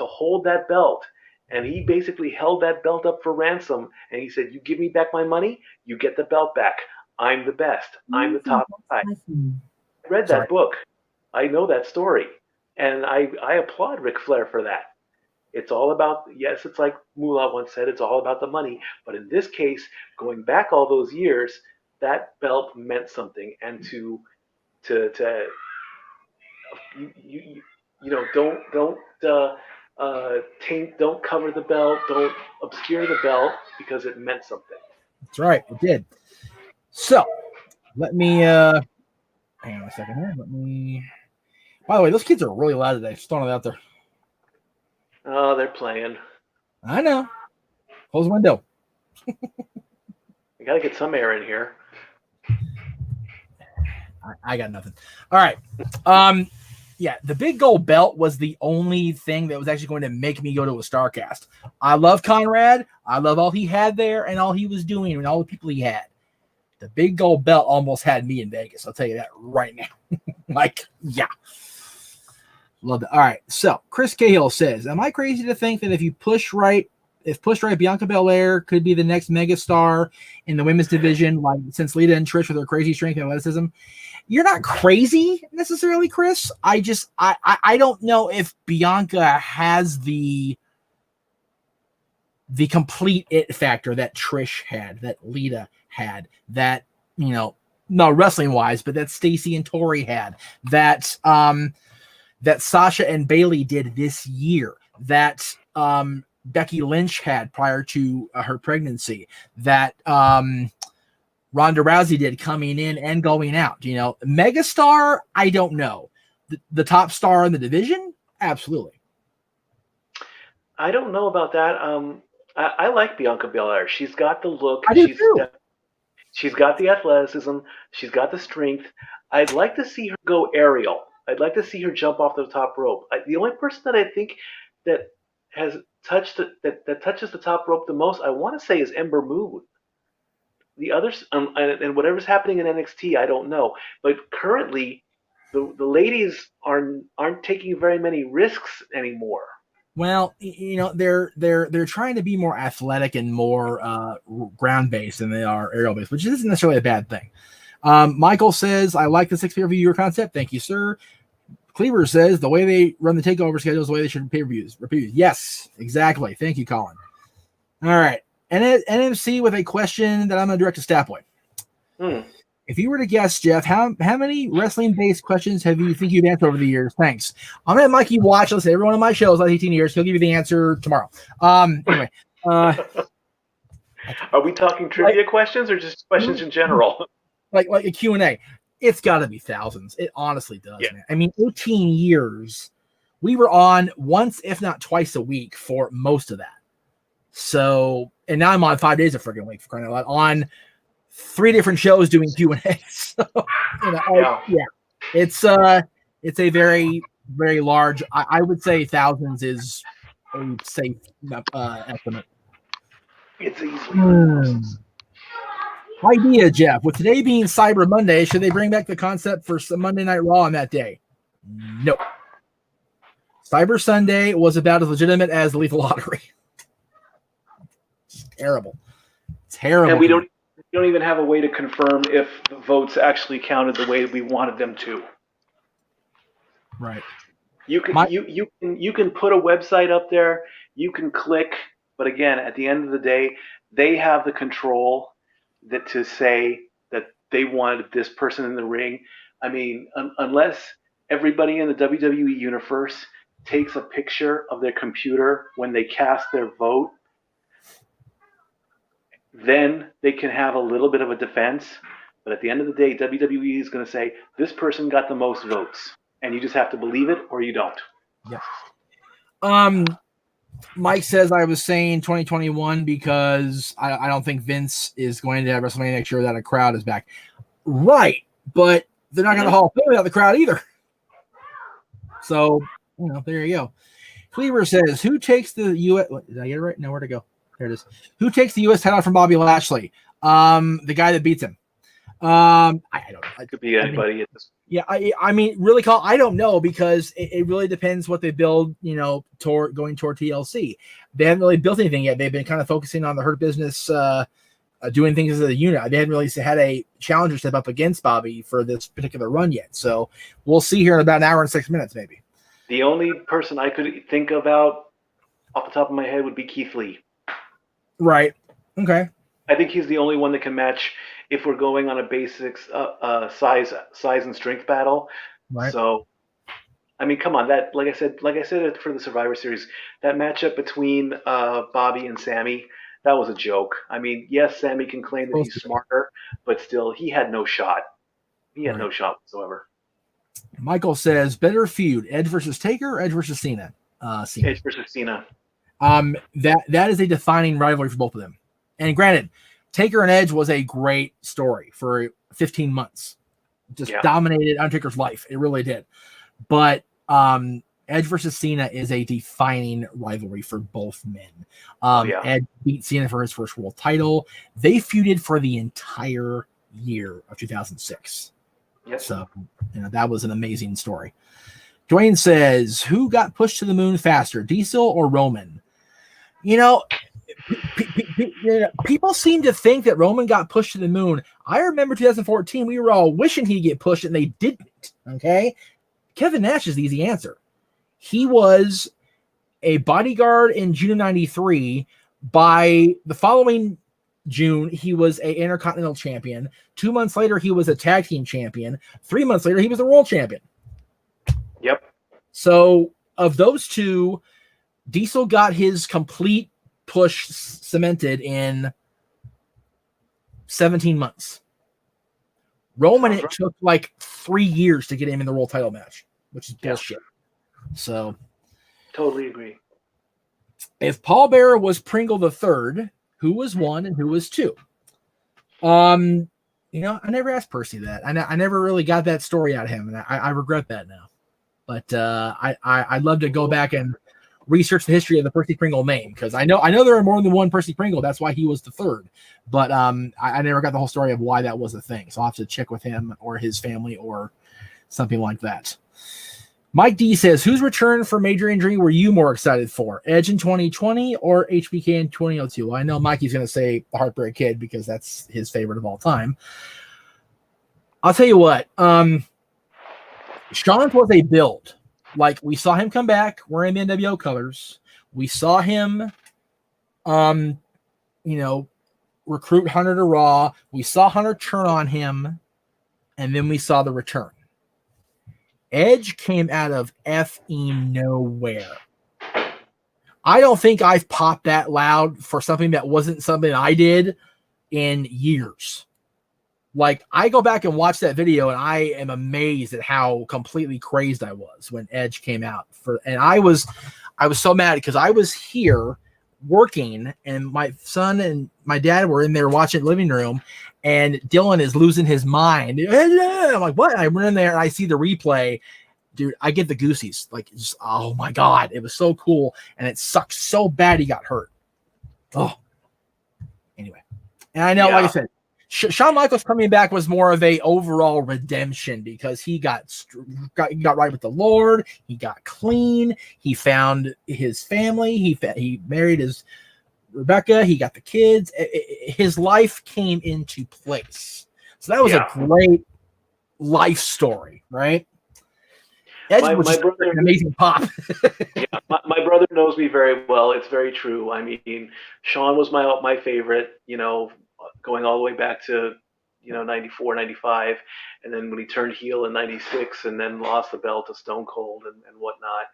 Speaker 4: hold that belt, and he basically held that belt up for ransom. And he said, "You give me back my money, you get the belt back. I'm the best. I'm the top guy." I read that book. I know that story. And I applaud Ric Flair for that. It's all about, yes, it's like Moolah once said, it's all about the money. But in this case, going back all those years, that belt meant something. And don't cover the belt, don't obscure the belt, because it meant something.
Speaker 1: That's right, it did. So let me hang on a second here. By the way, those kids are really loud today. Just throwing it out there.
Speaker 4: Oh, they're playing.
Speaker 1: I know. Close the window.
Speaker 4: You got to get some air in here.
Speaker 1: I got nothing. All right. Yeah, the big gold belt was the only thing that was actually going to make me go to a StarCast. I love Conrad. I love all he had there and all he was doing and all the people he had. The big gold belt almost had me in Vegas. I'll tell you that right now. Like, yeah. Love it. All right. So Chris Cahill says, am I crazy to think that if pushed right, Bianca Belair could be the next megastar in the women's division, like since Lita and Trish with their crazy strength and athleticism? You're not crazy necessarily, Chris. I don't know if Bianca has the complete it factor that Trish had, that Lita had, that, not wrestling wise, but that Stacy and Tori had, that Sasha and Bailey did this year, that Becky Lynch had prior to her pregnancy, that Ronda Rousey did coming in and going out. Megastar, I don't know. The top star in the division, absolutely.
Speaker 5: I don't know about that. I like Bianca Belair. She's got the look.
Speaker 1: I do too.
Speaker 5: She's got the athleticism. She's got the strength. I'd like to see her go aerial. I'd like to see her jump off the top rope. The only person that I think that has touched that touches the top rope the most, I want to say, is Ember Moon. The others, and whatever's happening in NXT, I don't know. But currently, the ladies aren't taking very many risks anymore.
Speaker 1: Well, they're trying to be more athletic and more ground based than they are aerial based, which isn't necessarily a bad thing. Michael says, I like the 6 pay-per-view concept. Thank you, sir. Cleaver says, the way they run the takeover schedule is the way they should pay-per-views. Yes, exactly. Thank you, Colin. All right. NMC with a question that I'm going to direct to Statboy. If you were to guess, Jeff, how many wrestling-based questions have you think you've answered over the years? Thanks. I'm going to have Mikey watch, let's say, every one of my shows last 18 years. He'll give you the answer tomorrow. Anyway.
Speaker 5: Are we talking trivia questions or just questions in general?
Speaker 1: Like a Q&A. It's got to be thousands. It honestly does, man. I mean, 18 years, we were on once, if not twice a week for most of that. So, and now I'm on 5 days a freaking week, for crying out loud, on 3 different shows doing Q&A. So, it's a very, very large. I would say thousands is a safe estimate.
Speaker 5: It's easily.
Speaker 1: Idea, Jeff. With today being Cyber Monday, should they bring back the concept for Monday Night Raw on that day? No. Cyber Sunday was about as legitimate as the Lethal Lottery. Terrible. And
Speaker 5: we don't even have a way to confirm if the votes actually counted the way we wanted them to.
Speaker 1: Right.
Speaker 5: You can put a website up there. You can click, but again, at the end of the day, they have the control that to say that they wanted this person in the ring. I mean, unless everybody in the WWE universe takes a picture of their computer when they cast their vote, then they can have a little bit of a defense. But at the end of the day, WWE is going to say, this person got the most votes. And you just have to believe it or you don't.
Speaker 1: Yeah. Mike says I was saying 2021 because I don't think Vince is going to have WrestleMania next year without a crowd is back. Right. But they're not going to Hall of Fame without the crowd either. So, there you go. Cleaver says, who takes the U.S. Did I get it right? No, where to go? There it is. Who takes the U.S. title from Bobby Lashley? The guy that beats him. I don't know.
Speaker 5: It could be anybody at this.
Speaker 1: Yeah, I mean, really, Carl, I don't know because it really depends what they build, going toward TLC. They haven't really built anything yet. They've been kind of focusing on the Hurt Business, doing things as a unit. They haven't really had a challenger step up against Bobby for this particular run yet. So we'll see here in about an hour and 6 minutes, maybe.
Speaker 5: The only person I could think about off the top of my head would be Keith Lee.
Speaker 1: Right. Okay.
Speaker 5: I think he's the only one that can match if we're going on a basics size and strength battle.
Speaker 1: Right.
Speaker 5: So, I mean, come on, that like I said for the Survivor Series, that matchup between Bobby and Sammy, that was a joke. I mean, yes, Sammy can claim that he's smarter, but still, he had no shot. He had no shot whatsoever.
Speaker 1: Michael says, better feud, Edge versus Taker, or Edge versus Cena?
Speaker 5: Cena. Edge versus Cena.
Speaker 1: That is a defining rivalry for both of them. And granted, Taker and Edge was a great story for 15 months. just
Speaker 5: Yeah.
Speaker 1: dominated Undertaker's life. It really did. But Edge versus Cena is a defining rivalry for both men.
Speaker 5: Yeah.
Speaker 1: Edge beat Cena for his first world title. They feuded for the entire year of 2006.
Speaker 5: Yep.
Speaker 1: So, that was an amazing story. Dwayne says, who got pushed to the moon faster, Diesel or Roman? People seem to think that Roman got pushed to the moon. I remember 2014, we were all wishing he'd get pushed, and they didn't. Okay? Kevin Nash is the easy answer. He was a bodyguard in June of 93. By the following June, he was an Intercontinental Champion. 2 months later, he was a Tag Team Champion. 3 months later, he was a World Champion.
Speaker 5: Yep.
Speaker 1: So, of those two, Diesel got his complete push cemented in 17 months. Roman, it took like 3 years to get him in the world title match, which is bullshit. So,
Speaker 5: totally agree.
Speaker 1: If Paul Bearer was Pringle the third, who was 1 and who was 2? I never asked Percy that. I never really got that story out of him, and I regret that now. But I'd love to go back and research the history of the Percy Pringle name, because I know there are more than one Percy Pringle. That's why he was the third. But I never got the whole story of why that was a thing. So I'll have to check with him or his family or something like that. Mike D says, whose return for major injury were you more excited for? Edge in 2020 or HBK in 2002? Well, I know Mikey's going to say the Heartbreak Kid because that's his favorite of all time. I'll tell you what. Sean's was a build. Like, we saw him come back wearing the NWO colors. We saw him, recruit Hunter to Raw. We saw Hunter turn on him, and then we saw the return. Edge came out of effing nowhere. I don't think I've popped that loud for something that wasn't something I did in years. Like, I go back and watch that video, and I am amazed at how completely crazed I was when Edge came out. And I was so mad because I was here working, and my son and my dad were in there watching the living room, and Dylan is losing his mind. I'm like, what? I run in there and I see the replay. Dude, I get the goosies. Like, just, oh my God, it was so cool. And it sucked so bad he got hurt. Oh, anyway. And I know, like I said, Shawn Michaels coming back was more of a overall redemption because he got right with the Lord. He got clean. He found his family. He married his Rebecca. He got the kids. His life came into place. So that was a great life story, right? Edge was just an amazing pop.
Speaker 5: My brother knows me very well. It's very true. I mean, Shawn was my favorite, going all the way back to 94, 95, and then when he turned heel in 96 and then lost the belt to Stone Cold and whatnot.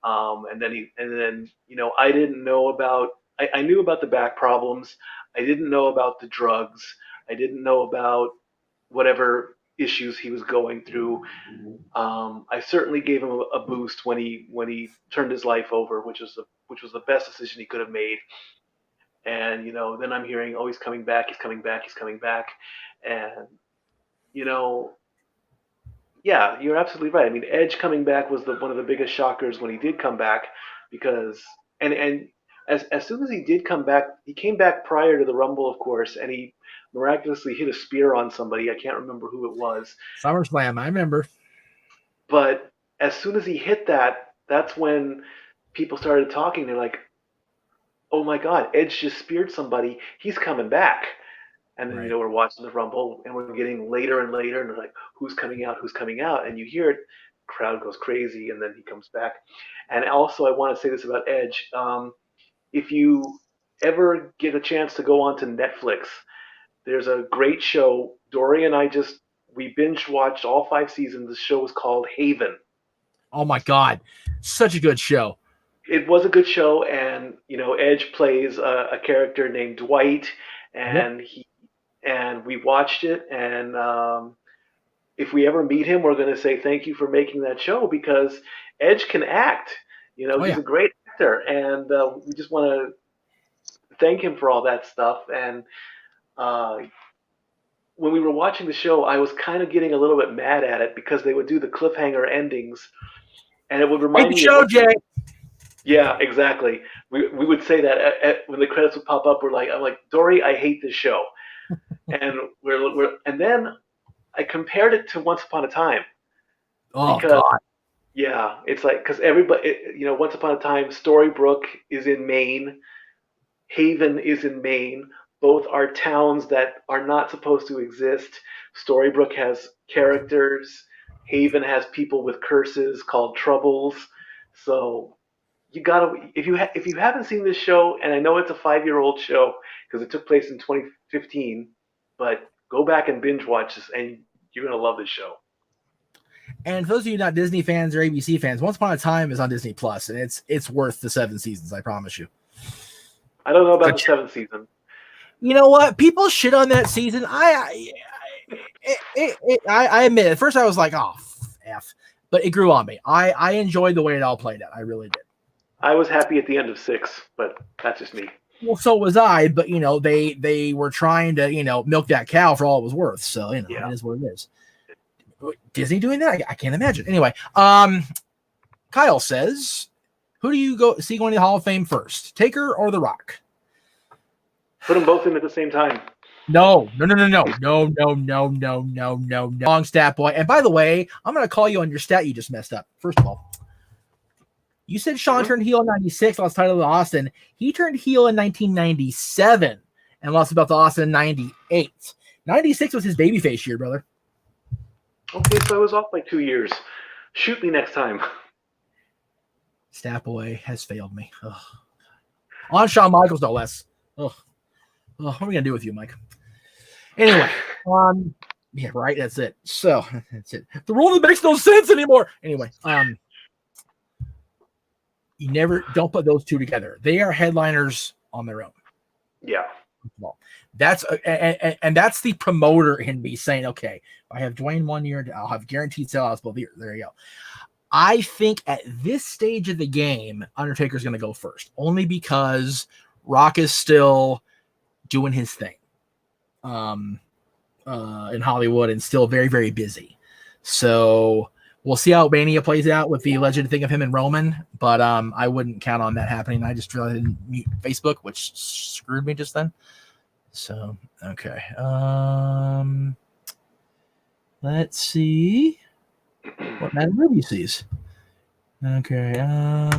Speaker 5: And then I didn't know about I knew about the back problems. I didn't know about the drugs. I didn't know about whatever issues he was going through. I certainly gave him a boost when he turned his life over, which was the best decision he could have made. And then I'm hearing, oh, he's coming back, and yeah, you're absolutely right. I mean, Edge coming back was one of the biggest shockers when he did come back, because and as soon as he did come back, he came back prior to the Rumble, of course, and he miraculously hit a spear on somebody. I can't remember who it was.
Speaker 1: SummerSlam, I remember.
Speaker 5: But as soon as he hit that, that's when people started talking. They're like, oh my God, Edge just speared somebody. He's coming back. And then, we're watching the Rumble, and we're getting later and later, and they're like, who's coming out? And you hear it, crowd goes crazy, and then he comes back. And also, I want to say this about Edge. If you ever get a chance to go onto Netflix, there's a great show. Dory and I we binge watched all 5 seasons. The show is called Haven.
Speaker 1: Oh my God, such a good show.
Speaker 5: It was a good show, and Edge plays a character named Dwight, and we watched it. And if we ever meet him, we're going to say thank you for making that show, because Edge can act. He's a great actor, and we just want to thank him for all that stuff. And when we were watching the show, I was kind of getting a little bit mad at it because they would do the cliffhanger endings, and it would
Speaker 1: Like
Speaker 5: remind
Speaker 1: the
Speaker 5: me
Speaker 1: show,
Speaker 5: of
Speaker 1: Jay.
Speaker 5: yeah, exactly. We would say that when the credits would pop up. I'm like, Dory, I hate this show, and and then I compared it to Once Upon a Time
Speaker 1: Oh
Speaker 5: because
Speaker 1: God.
Speaker 5: yeah, it's like because everybody, Once Upon a Time, Storybrooke is in Maine, Haven is in Maine. Both are towns that are not supposed to exist. Storybrooke has characters. Haven has people with curses called troubles. So you gotta if you haven't seen this show, and I know it's a 5-year-old show because it took place in 2015, but go back and binge watch this, and you're gonna love this show.
Speaker 1: And for those of you not Disney fans or ABC fans, Once Upon a Time is on Disney Plus, and it's worth the 7 seasons. I promise you.
Speaker 5: I don't know about the 7th season.
Speaker 1: You know what? People shit on that season. I admit at first I was like, oh f, but it grew on me. I enjoyed the way it all played out. I really did.
Speaker 5: I was happy at the end of 6, but that's just me.
Speaker 1: Well, so was I, but they were trying to milk that cow for all it was worth. So It is what it is. Disney doing that? I can't imagine. Anyway, Kyle says, who do you go see going to the Hall of Fame first, Taker or The Rock?
Speaker 5: Put them both in at the same time.
Speaker 1: No. Wrong stat, boy. And by the way, I'm going to call you on your stat you just messed up. First of all, you said Shawn turned heel in 96, lost title to Austin. He turned heel in 1997 and lost the belt to Austin in 98. 96 was his babyface year, brother.
Speaker 5: Okay, so I was off by 2 years. Shoot me next time.
Speaker 1: Stat boy has failed me. Ugh. On Shawn Michaels, no less. Ugh. What are we gonna do with you, Mike? Anyway, yeah, right. That's it. So that's it. The rule that makes no sense anymore. Anyway, you never don't put those two together. They are headliners on their own.
Speaker 5: Yeah.
Speaker 1: Well, that's and that's the promoter in me saying, okay, I have Dwayne 1 year, I'll have guaranteed sellouts both years. There you go. I think at this stage of the game, Undertaker's going to go first, only because Rock is still doing his thing in Hollywood and still very, very busy. So we'll see how Mania plays out with the legend thing of him and Roman, but I wouldn't count on that happening. I just realized I didn't mute Facebook, which screwed me just then. So, okay. Let's see what Matt Ruby sees. Okay.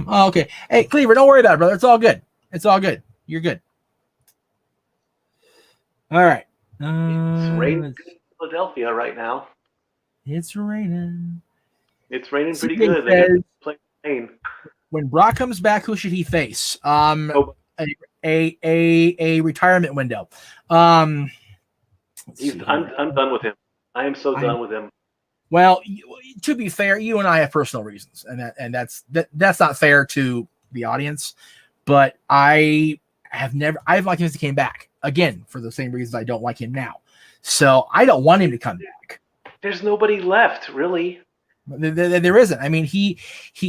Speaker 1: Okay. Hey, Cleaver, don't worry about it, brother. It's all good. It's all good. You're good. All right.
Speaker 5: It's raining in Philadelphia right now.
Speaker 1: It's raining.
Speaker 5: It's raining pretty
Speaker 1: CJ
Speaker 5: good.
Speaker 1: says,
Speaker 5: Playing rain.
Speaker 1: when Brock comes back, who should he face? A retirement window.
Speaker 5: I'm done with him. I am so done with him.
Speaker 1: Well, to be fair, you and I have personal reasons, and that's not fair to the audience. But I have liked him since he came back again for the same reasons I don't like him now. So I don't want him to come back.
Speaker 5: There's nobody left, really.
Speaker 1: There isn't. I mean, he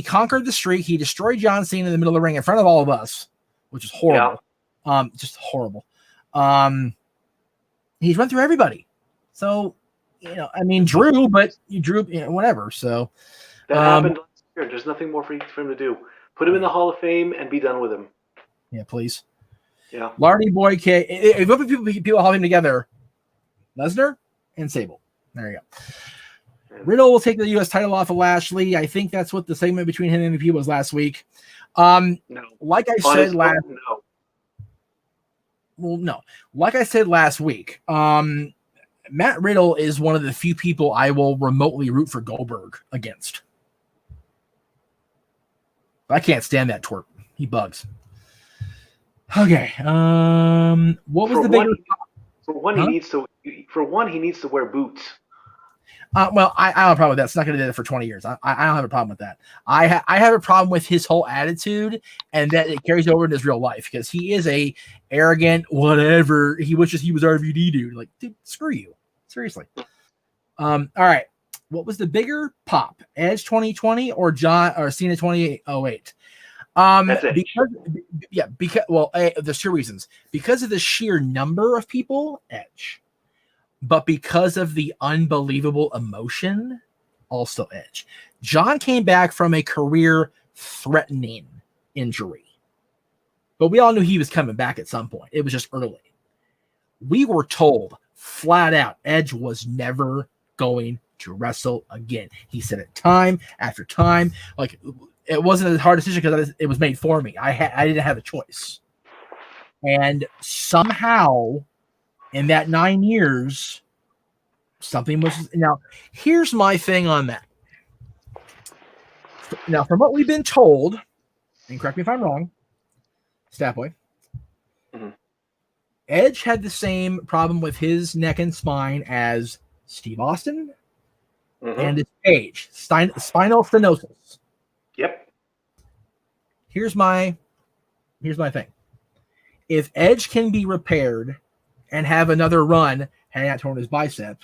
Speaker 1: conquered the streak. He destroyed John Cena in the middle of the ring in front of all of us, which is horrible. Yeah. Just horrible. He's run through everybody. So, I mean, Drew, but you Drew, whatever. So
Speaker 5: that happened last year. There's nothing more for him to do. Put him in the Hall of Fame and be done with him.
Speaker 1: Yeah, please.
Speaker 5: Yeah.
Speaker 1: Lardy Boy K. If you put people Hall of Fame together, Lesnar and Sable. There you go. Riddle will take the U.S. title off of Lashley. I think that's what the segment between him and MVP was last week.
Speaker 5: No.
Speaker 1: Like I said last. No. Well, no. Like I said last week, Matt Riddle is one of the few people I will remotely root for Goldberg against. I can't stand that twerp. He bugs. Okay. What was the bigger?
Speaker 5: For one, he needs to wear boots.
Speaker 1: Well, I don't have a problem with that. It's not going to do that for 20 years. I don't have a problem with that. I have a problem with his whole attitude and that it carries over in his real life because he is a arrogant whatever. He wishes he was RVD dude. Like, dude, screw you. Seriously. All right. What was the bigger pop? Edge 2020 or Cena 2008?
Speaker 5: That's it.
Speaker 1: Because there's two reasons. Because of the sheer number of people, Edge. but because of the unbelievable emotion, also Edge. John came back from a career-threatening injury, but we all knew he was coming back at some point. It was just early. We were told flat out Edge was never going to wrestle again. He said it time after time. Like, it wasn't a hard decision because it was made for me. I didn't have a choice. And somehow, in that 9 years, something was. Now, here's my thing on that. Now, from what we've been told, and correct me if I'm wrong, Statboy, Edge had the same problem with his neck and spine as Steve Austin and his age, spinal stenosis.
Speaker 5: Yep.
Speaker 1: Here's my thing. If Edge can be repaired and have another run hanging out toward his bicep,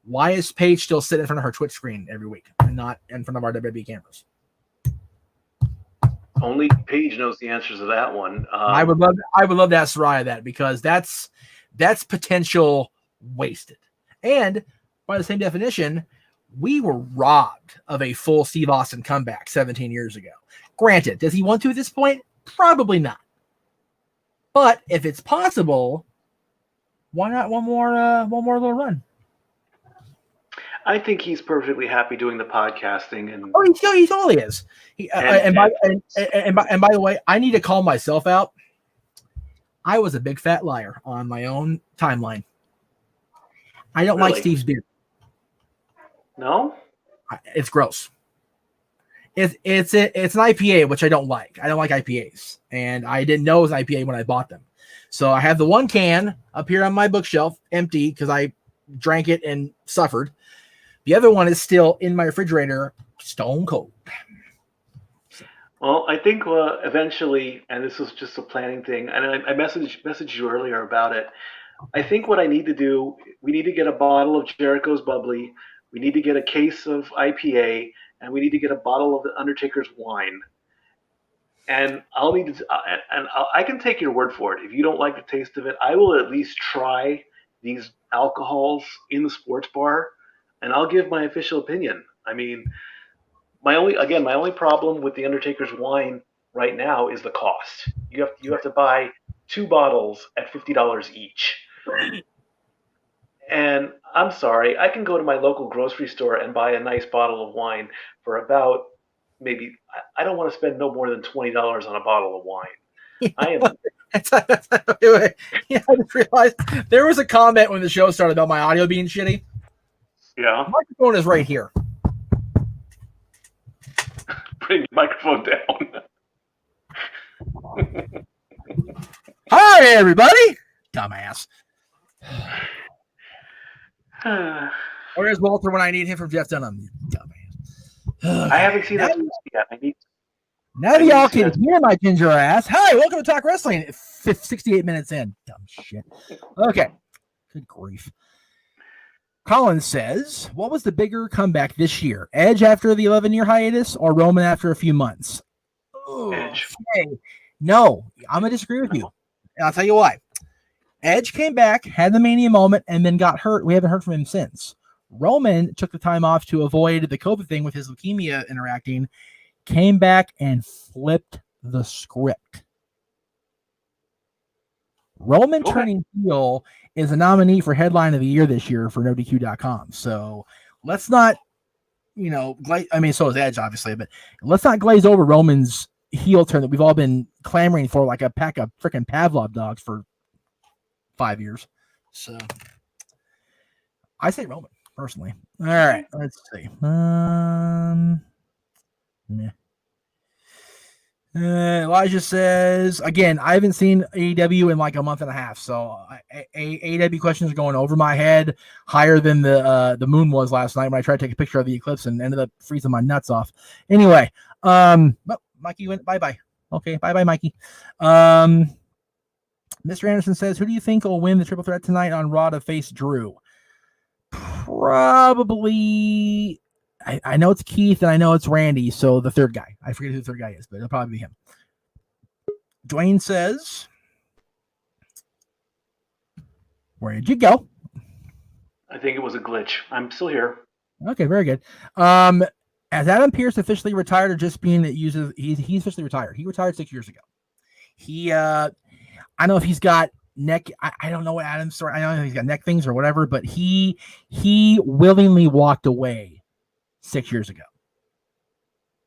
Speaker 1: why is Paige still sitting in front of her Twitch screen every week and not in front of our WWE cameras?
Speaker 5: Only Paige knows the answers to that one.
Speaker 1: I would love to ask Soraya that, because that's potential wasted. And by the same definition, we were robbed of a full Steve Austin comeback 17 years ago. Granted, does he want to at this point? Probably not. But if it's possible, why not one more little run?
Speaker 5: I think he's perfectly happy doing the podcasting, and
Speaker 1: He totally is. And by the way, I need to call myself out. I was a big fat liar on my own timeline. I don't like Steve's beard.
Speaker 5: No,
Speaker 1: it's gross. It's an IPA, which I don't like. I don't like IPAs, and I didn't know it was an IPA when I bought them. So I have the one can up here on my bookshelf, empty, because I drank it and suffered. The other one is still in my refrigerator, stone cold.
Speaker 5: Well, I think eventually, and this was just a planning thing, and I messaged you earlier about it. I think what I need to do, we need to get a bottle of Jericho's Bubbly, we need to get a case of IPA, and we need to get a bottle of the Undertaker's wine. And I can take your word for it. If you don't like the taste of it, I will at least try these alcohols in the sports bar, and I'll give my official opinion. I mean, my only problem with the Undertaker's wine right now is the cost. You have to buy 2 bottles at $50 each. And I'm sorry, I can go to my local grocery store and buy a nice bottle of wine for about I don't want to spend no more than $20 on a bottle of wine. I
Speaker 1: just realized there was a comment when the show started about my audio being shitty.
Speaker 5: Yeah.
Speaker 1: The microphone is right here.
Speaker 5: Bring the microphone down.
Speaker 1: Hi, everybody. Dumbass. Where's Walter when I need him from Jeff Dunham? Dumbass.
Speaker 5: I haven't seen that yet.
Speaker 1: Now that y'all can hear my ginger ass. Hi, welcome to Talk Wrestling. 68 minutes in. Dumb shit. Okay. Good grief. Colin says, what was the bigger comeback this year? Edge after the 11-year hiatus or Roman after a few months?
Speaker 5: Edge.
Speaker 1: Okay. No, I'm going to disagree with you. And I'll tell you why. Edge came back, had the Mania moment, and then got hurt. We haven't heard from him since. Roman took the time off to avoid the COVID thing with his leukemia interacting, came back and flipped the script. Roman turning heel is a nominee for headline of the year this year for NoDQ.com. So let's not, so is Edge, obviously, but let's not glaze over Roman's heel turn that we've all been clamoring for like a pack of freaking Pavlov dogs for 5 years. So I say Roman, personally. All right, let's see. Elijah says, again, I haven't seen AEW in like a month and a half, so AEW questions are going over my head higher than the moon was last night when I tried to take a picture of the eclipse and ended up freezing my nuts off. Anyway, Mikey went bye-bye. Okay, bye-bye, Mikey. Mr. Anderson says, who do you think will win the triple threat tonight on Raw to face Drew? Probably... I know it's Keith and I know it's Randy, so the third guy. I forget who the third guy is, but it'll probably be him. Dwayne says, where did you go?
Speaker 5: I think it was a glitch. I'm still here.
Speaker 1: Okay, very good. Has Adam Pearce officially retired, or just being that uses he's officially retired? He retired 6 years ago. He I don't know if he's got neck. I don't know what Adam's story. I don't know if he's got neck things or whatever, but he willingly walked away 6 years ago.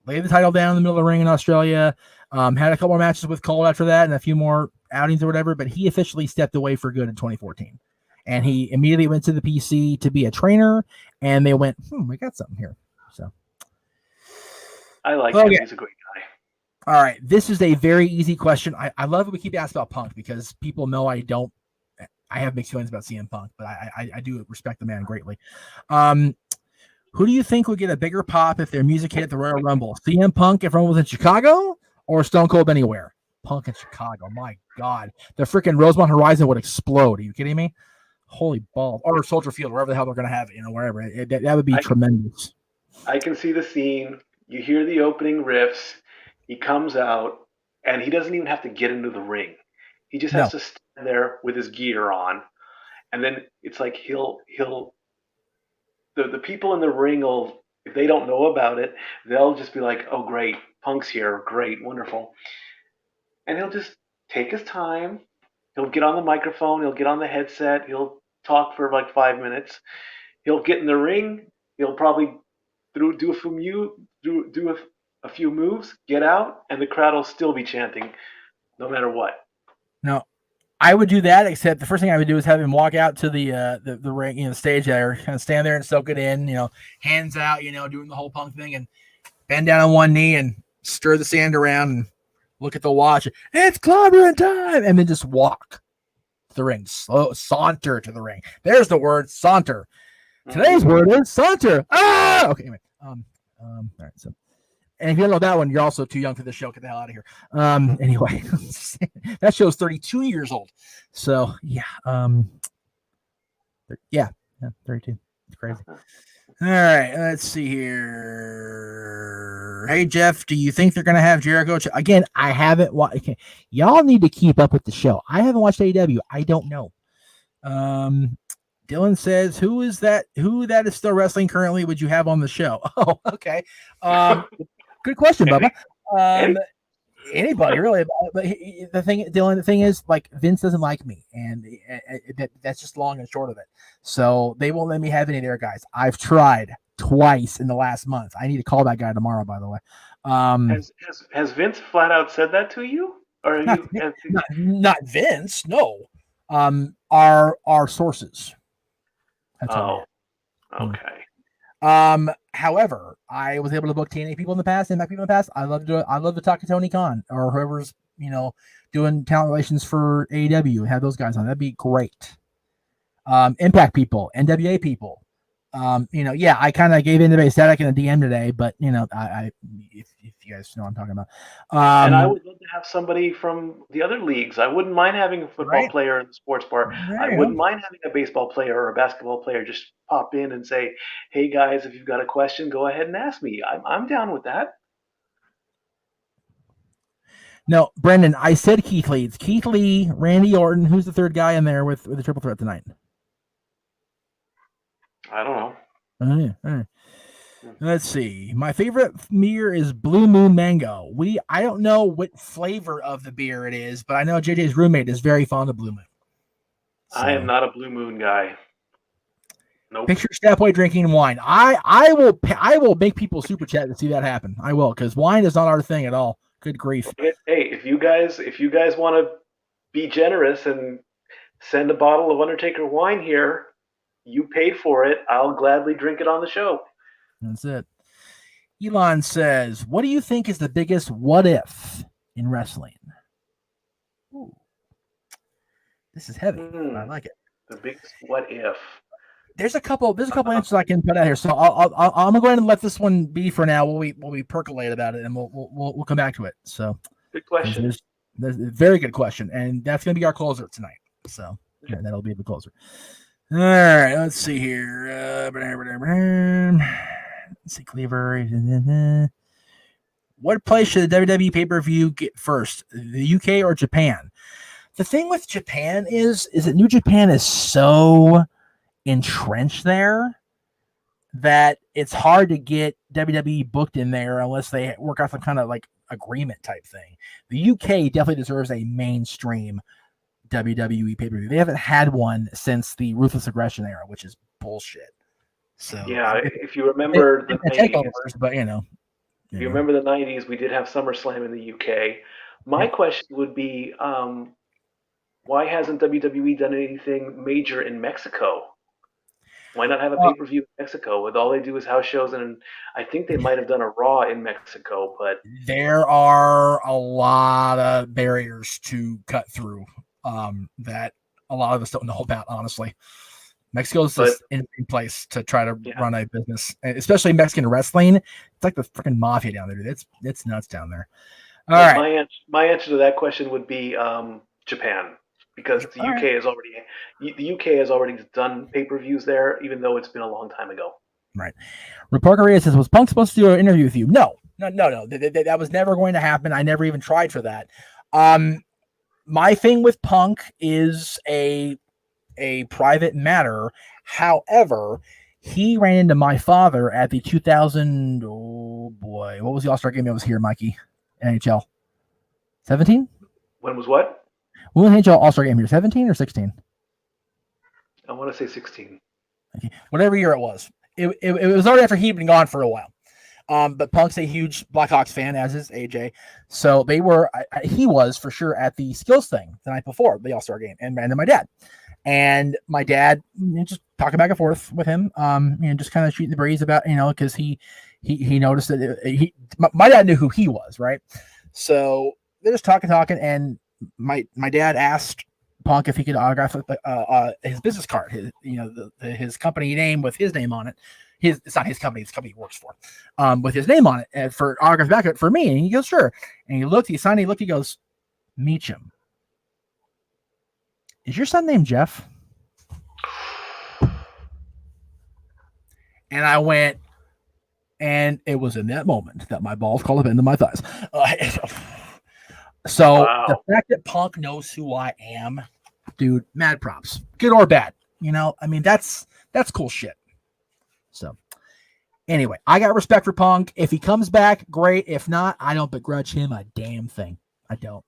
Speaker 1: Laid the title down in the middle of the ring in Australia. Had a couple more matches with Cole after that, and a few more outings or whatever. But he officially stepped away for good in 2014, and he immediately went to the PC to be a trainer. And they went, we got something here. So
Speaker 5: I like him. He's a great guy.
Speaker 1: All right, this is a very easy question. I love it. We keep asking about Punk because people know I have mixed feelings about CM Punk, but I do respect the man greatly. Who do you think would get a bigger pop if their music hit the Royal Rumble? CM Punk if Rumble was in Chicago, or Stone Cold anywhere? Punk in Chicago. My God, the freaking Rosemont Horizon would explode. Are you kidding me? Holy balls. Or Soldier Field, wherever the hell they're going to have it, wherever. That would be tremendous.
Speaker 5: I can see the scene. You hear the opening riffs. He comes out, and he doesn't even have to get into the ring. He just has to stand there with his gear on, and then it's like the people in the ring will, if they don't know about it, they'll just be like, "Oh, great, Punk's here, great, wonderful," and he'll just take his time. He'll get on the microphone. He'll get on the headset. He'll talk for like 5 minutes. He'll get in the ring. He'll probably do a few moves, get out, and the crowd will still be chanting, no matter what.
Speaker 1: No, I would do that, except the first thing I would do is have him walk out to the ring, the stage there, kind of stand there and soak it in, hands out, doing the whole Punk thing, and bend down on one knee and stir the sand around and look at the watch. It's clobbering time, and then just walk to the ring, saunter to the ring. There's the word, saunter. Today's word is saunter. Ah, okay. Anyway, all right. So, and if you don't know that one, you're also too young for the show. Get the hell out of here. Anyway, that show's 32 years old. So yeah, 32. It's crazy. All right, let's see here. Hey Jeff, do you think they're gonna have Jericho? Again, I haven't watched. Y'all need to keep up with the show. I haven't watched AEW. I don't know. Dylan says, "Who that is still wrestling currently? Would you have on the show?" Oh, okay. Good question, Bubba. Anybody really? But Dylan, the thing is, like, Vince doesn't like me, and that's just long and short of it. So they won't let me have any of their guys. I've tried twice in the last month. I need to call that guy tomorrow, by the way.
Speaker 5: Has Vince flat out said that to you, or are
Speaker 1: not Vince? No. Our sources. That's
Speaker 5: okay.
Speaker 1: However, I was able to book TNA people in the past, Impact people in the past. I love to talk to Tony Khan or whoever's, doing talent relations for AEW. Have those guys on. That'd be great. Impact people, NWA people. I kind of gave NWA static in a DM today, but if you guys know what I'm talking about.
Speaker 5: And I would love to have somebody from the other leagues. I wouldn't mind having a football player in the sports bar.
Speaker 1: Right.
Speaker 5: I wouldn't mind having a baseball player or a basketball player just pop in and say, "Hey guys, if you've got a question, go ahead and ask me." I'm down with that.
Speaker 1: No, Brendan, I said Keith Lee. It's Keith Lee, Randy Orton. Who's the third guy in there with the triple threat tonight?
Speaker 5: I don't know.
Speaker 1: All right. Let's see. My favorite beer is Blue Moon Mango. I don't know what flavor of the beer it is, but I know JJ's roommate is very fond of Blue Moon. So,
Speaker 5: I am not a Blue Moon guy. Nope.
Speaker 1: Picture Stat Boy drinking wine. I will make people super chat to see that happen. I will, because wine is not our thing at all. Good grief.
Speaker 5: Hey, if you guys want to be generous and send a bottle of Undertaker wine here, you paid for it. I'll gladly drink it on the show.
Speaker 1: That's it. Elon says, "What do you think is the biggest what if in wrestling?" Ooh. This is heavy. I like it.
Speaker 5: The biggest what if.
Speaker 1: There's a couple answers I can put out here. So I'm gonna go ahead and let this one be for now. We'll percolate about it, and we'll come back to it. So
Speaker 5: good question.
Speaker 1: There's a very good question, and that's gonna be our closer tonight. So that'll be the closer. All right, let's see here. Let's see, Cleaver. What place should the WWE pay-per-view get first, the UK or Japan? The thing with Japan is that New Japan is so entrenched there that it's hard to get WWE booked in there unless they work out some kind of like agreement type thing. The UK definitely deserves a mainstream WWE pay-per-view. They haven't had one since the Ruthless Aggression era, which is bullshit. So
Speaker 5: Yeah, if you remember the 90s,
Speaker 1: takeovers, but you know.
Speaker 5: if you remember the 90s, we did have SummerSlam in the UK. My question would be, why hasn't WWE done anything major in Mexico? Why not have a pay-per-view in Mexico? With all they do is house shows, and I think they might have done a Raw in Mexico, but
Speaker 1: there are a lot of barriers to cut through that a lot of us don't know about, honestly. Mexico's just in place to try to run a business, especially Mexican wrestling. It's like the freaking mafia down there, dude. It's nuts down there. All right.
Speaker 5: My answer to that question would be Japan, because the UK has already done pay-per-views there, even though it's been a long time ago.
Speaker 1: Right. Parker Reyes says, was Punk supposed to do an interview with you? No. That was never going to happen. I never even tried for that. My thing with Punk is a private matter. However, he ran into my father at the 2000. Oh boy, what was the All-Star game that was here, Mikey? NHL 17.
Speaker 5: When was what?
Speaker 1: When was the NHL All-Star game here? 17 or 16?
Speaker 5: I want to say 16.
Speaker 1: Okay. Whatever year it was. It was already after he'd been gone for a while. But Punk's a huge Blackhawks fan, as is AJ. So they were. He was for sure at the skills thing the night before the All-Star game, and ran into my dad. And my dad, just talking back and forth with him, just kind of shooting the breeze about, because he noticed that my dad knew who he was, right? So they're just talking, and my dad asked Punk if he could autograph his business card, his company name with his name on it. It's not his company; it's the company he works for, with his name on it, and for autograph back for me. And he goes, sure. And he looked, he signed, he goes, MEACHAM. Is your son named Jeff? And I went, and it was in that moment that my balls crawled up into my thighs. So the fact that Punk knows who I am, dude, mad props, good or bad. That's cool shit. So anyway, I got respect for Punk. If he comes back, great. If not, I don't begrudge him a damn thing. I don't.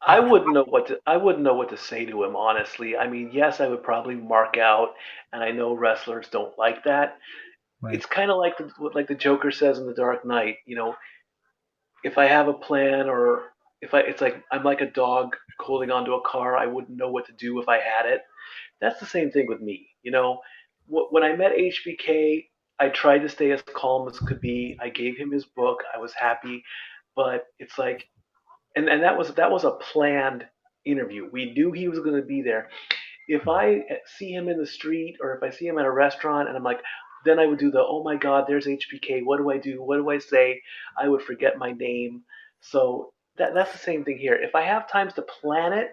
Speaker 5: I wouldn't know what to say to him, honestly. I mean, yes, I would probably mark out, and I know wrestlers don't like that. Right. It's kind of like the Joker says in The Dark Knight. If I have a plan, or it's like I'm like a dog holding onto a car. I wouldn't know what to do if I had it. That's the same thing with me. When I met HBK, I tried to stay as calm as could be. I gave him his book. I was happy, but it's like. And that was a planned interview. We knew he was going to be there. If I see him in the street, or if I see him at a restaurant, and I'm like, then I would do the, oh my God, there's HBK. What do I do? What do I say? I would forget my name. So that's the same thing here. If I have times to plan it,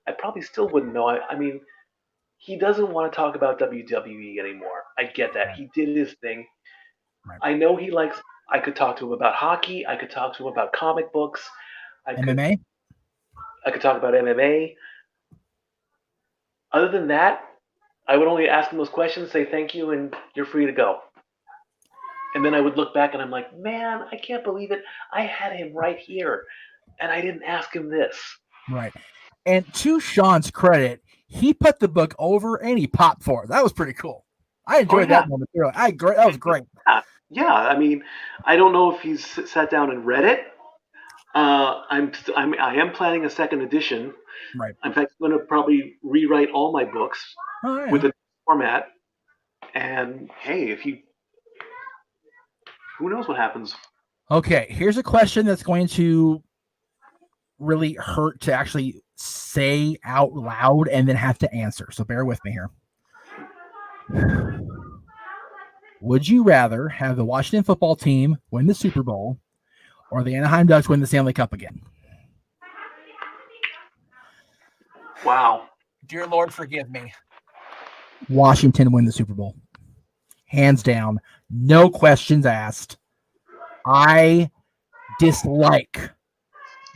Speaker 5: I probably still wouldn't know. I mean, he doesn't want to talk about WWE anymore. I get that. He did his thing. Right. I know he likes. I could talk to him about hockey. I could talk to him about comic books.
Speaker 1: MMA?
Speaker 5: I could talk about MMA. Other than that, I would only ask him those questions, say thank you, and you're free to go. And then I would look back and I'm like, man, I can't believe it. I had him right here, and I didn't ask him this.
Speaker 1: Right. And to Sean's credit, he put the book over and he popped for it. That was pretty cool. I enjoyed that moment. That was great.
Speaker 5: Yeah, I mean, I don't know if he's sat down and read it. I am planning a second edition.
Speaker 1: Right.
Speaker 5: In fact, I'm going to probably rewrite all my books with a format. And hey, who knows what happens?
Speaker 1: Okay, here's a question that's going to really hurt to actually say out loud and then have to answer. So bear with me here. Would you rather have the Washington football team win the Super Bowl, or the Anaheim Ducks win the Stanley Cup again?
Speaker 5: Wow.
Speaker 1: Dear Lord, forgive me. Washington win the Super Bowl. Hands down. No questions asked. I dislike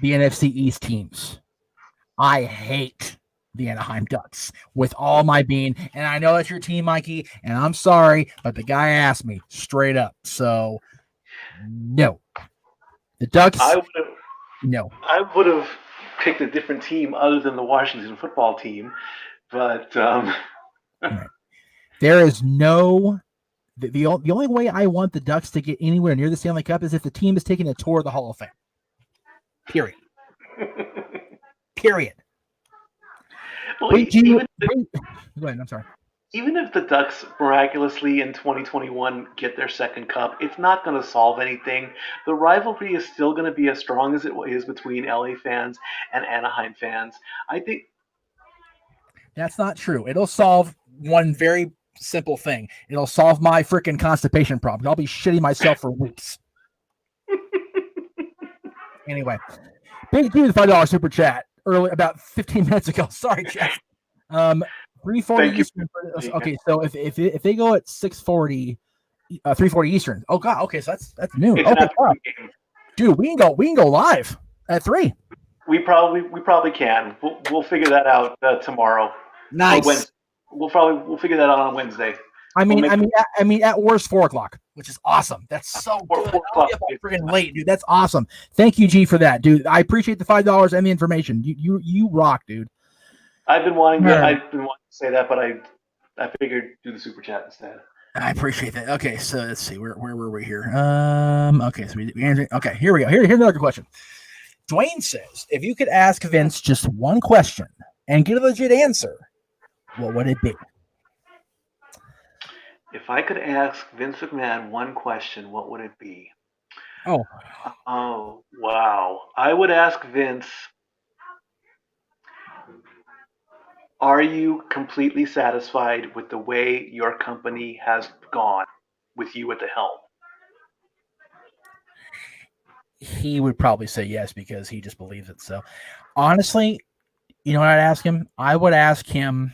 Speaker 1: the NFC East teams. I hate the Anaheim Ducks with all my being. And I know that's your team, Mikey, and I'm sorry, but the guy asked me straight up. So, no. The Ducks, no.
Speaker 5: I would have picked a different team other than the Washington football team, but
Speaker 1: Right. There is no. The only way I want the Ducks to get anywhere near the Stanley Cup is if the team is taking a tour of the Hall of Fame. Period. Period.
Speaker 5: well,
Speaker 1: Go ahead. I'm sorry.
Speaker 5: even if the Ducks miraculously in 2021 get their second cup, it's not going to solve anything. The rivalry is still going to be as strong as it is between LA fans and Anaheim fans. I think
Speaker 1: That's not true. It'll solve one very simple thing. It'll solve my freaking constipation problem. I'll be shitting myself for weeks. Anyway, Big G, the $5 super chat early about 15 minutes ago. Sorry, Jeff. 3:40 Eastern. Okay, so if they go at 6:40, 3:40 Eastern. Oh God. Okay, so that's noon. Okay, dude, we can go live at 3.
Speaker 5: We probably can. We'll figure that out tomorrow.
Speaker 1: Nice.
Speaker 5: We'll figure that out on Wednesday.
Speaker 1: I mean, at worst 4:00, which is awesome. That's so good.
Speaker 5: 4
Speaker 1: I'll be up freaking late, dude. That's awesome. Thank you, G, for that, dude. I appreciate the $5 and the information. You rock, dude.
Speaker 5: I've been wanting to say that, but I figured do the super chat instead.
Speaker 1: I appreciate that. Okay, so let's see. Where were we here? Okay, so okay, here we go. Here's another question. Dwayne says, if you could ask Vince just one question and get a legit answer, what would it be?
Speaker 5: If I could ask Vince McMahon one question, what would it be?
Speaker 1: Oh,
Speaker 5: wow. I would ask Vince, are you completely satisfied with the way your company has gone with you at the helm?
Speaker 1: he would probably say yes because he just believes it. So, honestly, you know what I'd ask him? I would ask him.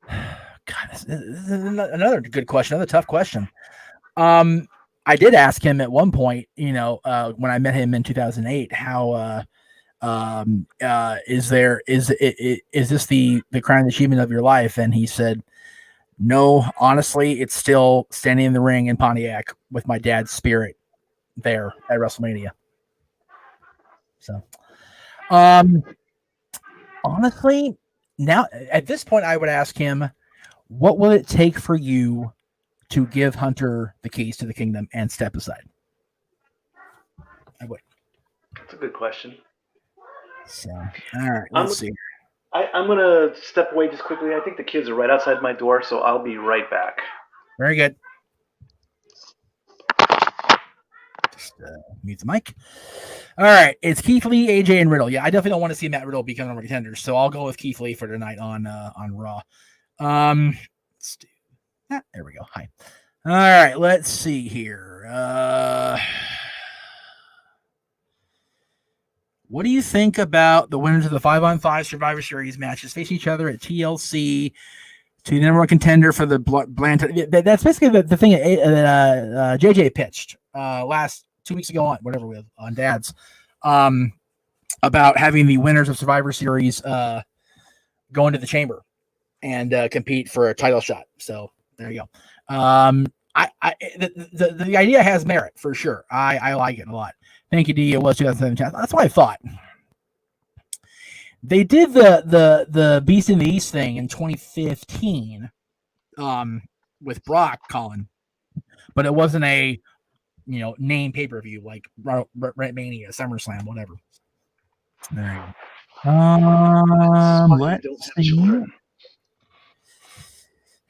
Speaker 1: God, this is another good question, another tough question. I did ask him at one point, when I met him in 2008, how is this the crowning achievement of your life? And he said, no, honestly, it's still standing in the ring in Pontiac with my dad's spirit there at WrestleMania. So, honestly, now at this point, I would ask him, what will it take for you to give Hunter the keys to the kingdom and step aside? I would.
Speaker 5: That's a good question.
Speaker 1: So, all right, let's see.
Speaker 5: I'm going to step away just quickly. I think the kids are right outside my door, so I'll be right back.
Speaker 1: Very good. Just mute the mic. All right, it's Keith Lee, AJ, and Riddle. Yeah, I definitely don't want to see Matt Riddle become number contender, so I'll go with Keith Lee for tonight on Raw. Let's do that. There we go. Hi. All right, let's see here. What do you think about the winners of the 5-on-5 Survivor Series matches face each other at TLC to the number one contender for the Bland? That's basically the thing that JJ pitched last 2 weeks ago on Dad's about having the winners of Survivor Series go into the chamber and compete for a title shot. So there you go. The idea has merit for sure. I like it a lot. Thank you, D. It was 2017. That's what I thought. They did the Beast in the East thing in 2015 with Brock Colin, but it wasn't a name pay-per-view like Mania, SummerSlam, whatever. There you go. Let's see.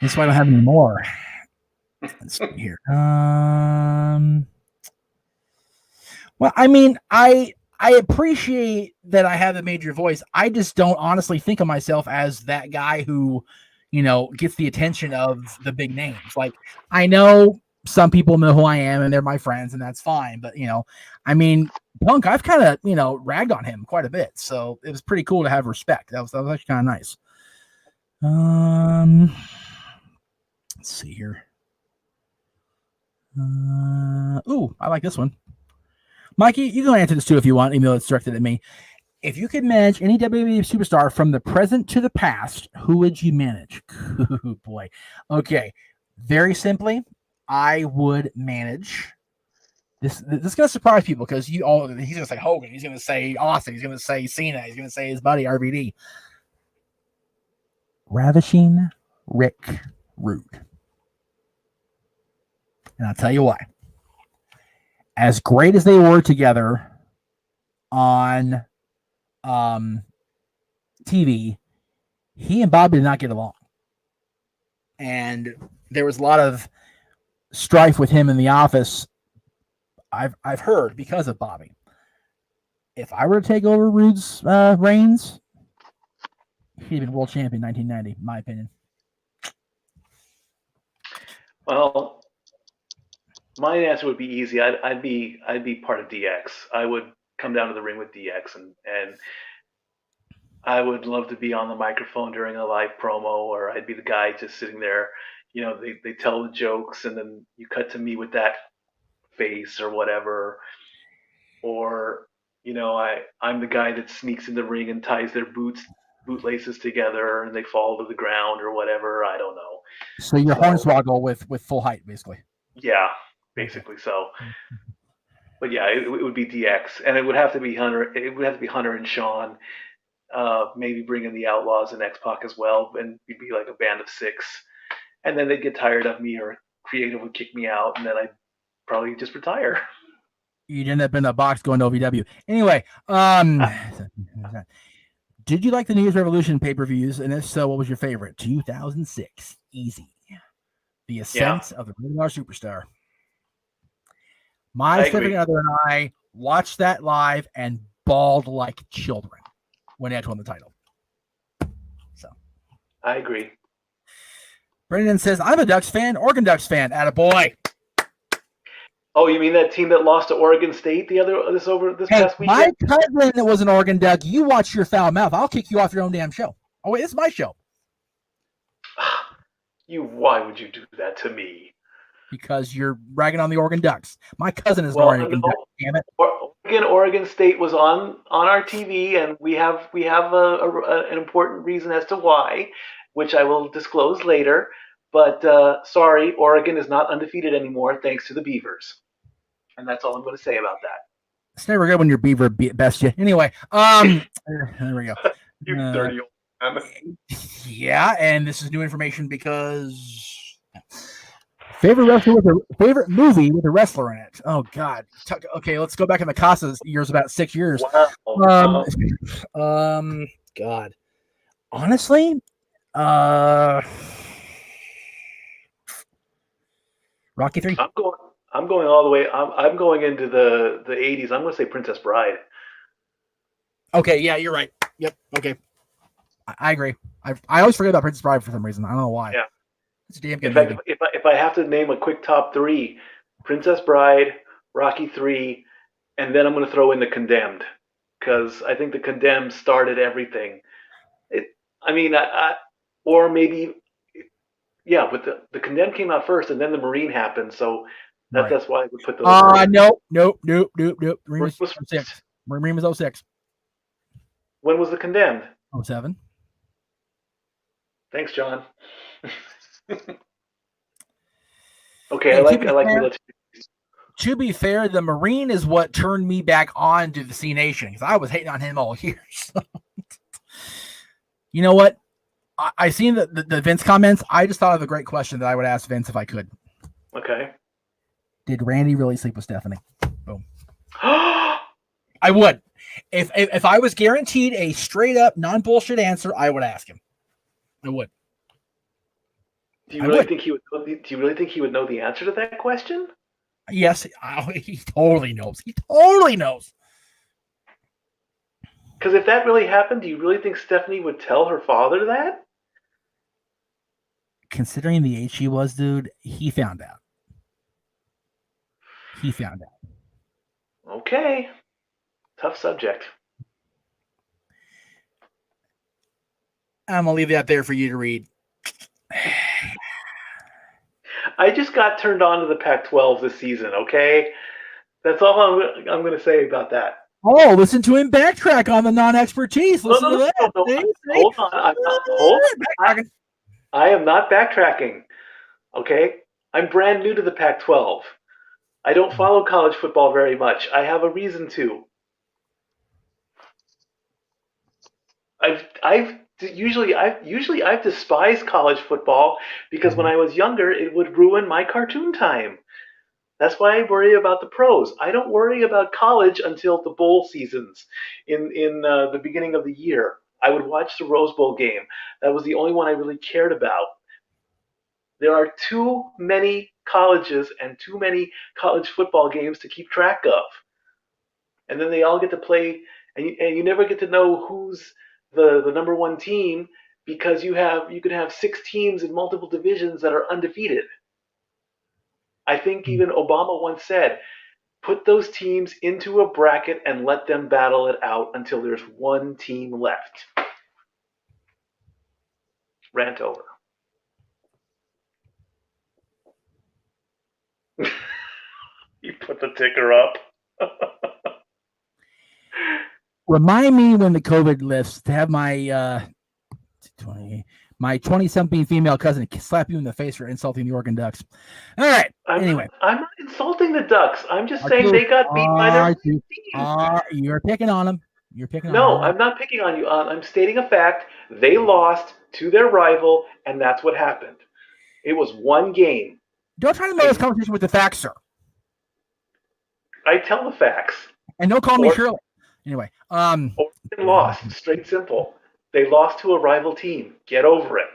Speaker 1: That's why I don't have any more. Let's see here. Well, I mean, I appreciate that I have a major voice. I just don't honestly think of myself as that guy who, gets the attention of the big names. Like, I know some people know who I am and they're my friends, and that's fine. But, I mean, Punk, I've kind of, ragged on him quite a bit. So it was pretty cool to have respect. That was actually kind of nice. Let's see here. I like this one. Mikey, you can answer this too if you want, even though it's directed at me. If you could manage any WWE superstar from the present to the past, who would you manage? Oh, boy. Okay. Very simply, I would manage. This is going to surprise people because he's going to say Hogan, he's going to say Austin, he's going to say Cena, he's going to say his buddy RVD. Ravishing Rick Rude. And I'll tell you why. As great as they were together on TV, he and Bobby did not get along. And there was a lot of strife with him in the office, I've heard, because of Bobby. If I were to take over Rude's reigns, he'd have been world champion in 1990, in my opinion.
Speaker 5: Well, my answer would be easy. I'd be part of DX. I would come down to the ring with DX, and I would love to be on the microphone during a live promo, or I'd be the guy just sitting there. You know, they tell the jokes, and then you cut to me with that face or whatever. Or, you know, I'm the guy that sneaks in the ring and ties their bootlaces together, and they fall to the ground or whatever. I don't know.
Speaker 1: So you're Hornswoggle with full height, basically.
Speaker 5: Yeah, basically so. But yeah, it would be DX, and it would have to be Hunter. It would have to be Hunter and Sean. Maybe bring in the Outlaws and X-Pac as well, and we'd be like a band of 6. And then they'd get tired of me, or Creative would kick me out, and then I'd probably just retire.
Speaker 1: You'd end up in a box going to OVW. Anyway, did you like the New Year's Revolution pay-per-views? And if so, what was your favorite? 2006. Easy. The Ascent of the Rated R Superstar. My significant other and I watched that live and bawled like children when Edge won the title. So
Speaker 5: I agree.
Speaker 1: Brendan says, I'm a Ducks fan, Oregon Ducks fan. Attaboy.
Speaker 5: Oh, you mean that team that lost to Oregon State this past weekend?
Speaker 1: My cousin was an Oregon Duck. You watch your foul mouth. I'll kick you off your own damn show. Oh, wait, this is my show.
Speaker 5: Why would you do that to me?
Speaker 1: Because you're ragging on the Oregon Ducks. My cousin is an Oregon Duck. Damn it.
Speaker 5: Oregon State was on our TV, and we have an important reason as to why, which I will disclose later. But sorry, Oregon is not undefeated anymore, thanks to the Beavers, and that's all I'm going to say about that.
Speaker 1: It's never good when your Beaver best you. Anyway, there we go.
Speaker 5: You dirty old man.
Speaker 1: Yeah, and this is new information because favorite wrestler with a favorite movie with a wrestler in it. Oh God. Okay, let's go back in the Casas years, about 6 years.
Speaker 5: Wow.
Speaker 1: God. Honestly, Rocky 3.
Speaker 5: I'm going all the way. I'm going into the 80s. I'm going to say Princess Bride.
Speaker 1: Okay, yeah, you're right. Yep. Okay, I agree. I always forget about Princess Bride for some reason. I don't know why.
Speaker 5: Yeah,
Speaker 1: it's a damn good
Speaker 5: movie.
Speaker 1: movie.
Speaker 5: If I have to name a quick top 3, Princess Bride, Rocky 3, and then I'm going to throw in The Condemned, because I think The Condemned started everything. Or maybe. Yeah, but the Condemned came out first, and then the Marine happened, so that's why I would put those.
Speaker 1: Nope. Marine was 06. Marine was 06.
Speaker 5: When was the Condemned?
Speaker 1: 07.
Speaker 5: Thanks, John. Okay, I like military.
Speaker 1: To be fair, the Marine is what turned me back on to the C Nation, because I was hating on him all year. So. You know what? I seen the Vince comments. I just thought of a great question that I would ask Vince if I could.
Speaker 5: Okay.
Speaker 1: Did Randy really sleep with Stephanie? Boom. I would. If I was guaranteed a straight up non-bullshit answer, I would ask him. I would.
Speaker 5: Do you really think he would know the answer to that question?
Speaker 1: Yes, he totally knows. He totally knows.
Speaker 5: Because if that really happened, do you really think Stephanie would tell her father that?
Speaker 1: Considering the age she was, dude, he found out.
Speaker 5: Okay. Tough subject.
Speaker 1: I'm going to leave that there for you to read.
Speaker 5: I just got turned on to the Pac-12 this season, okay? That's all I'm going to say about that.
Speaker 1: Oh, listen to him backtrack on the non-expertise. Listen to that.
Speaker 5: No.
Speaker 1: See?
Speaker 5: Hold on.
Speaker 1: Backtracking.
Speaker 5: I am not backtracking. Okay? I'm brand new to the Pac-12. I don't follow college football very much. I have a reason to. I've despised college football because when I was younger, it would ruin my cartoon time. That's why I worry about the pros. I don't worry about college until the bowl seasons in the beginning of the year. I would watch the Rose Bowl game. That was the only one I really cared about. There are too many colleges and too many college football games to keep track of. And then they all get to play, and you never get to know who's the number one team because you could have 6 teams in multiple divisions that are undefeated. I think even Obama once said, put those teams into a bracket and let them battle it out until there's one team left. Rant over. You put the ticker up.
Speaker 1: Remind me when the COVID lifts to have my 20-something female cousin slap you in the face for insulting the Oregon Ducks. All right. Anyway,
Speaker 5: I'm not insulting the Ducks. I'm just saying they got beat by their team.
Speaker 1: You're picking on them.
Speaker 5: No, I'm not picking on you. I'm stating a fact. They lost to their rival, and that's what happened. It was one game.
Speaker 1: Don't try to make this conversation with the facts, sir.
Speaker 5: I tell the facts.
Speaker 1: And don't call me Shirley. Anyway,
Speaker 5: Oregon lost. Straight and simple. They lost to a rival team. Get over it.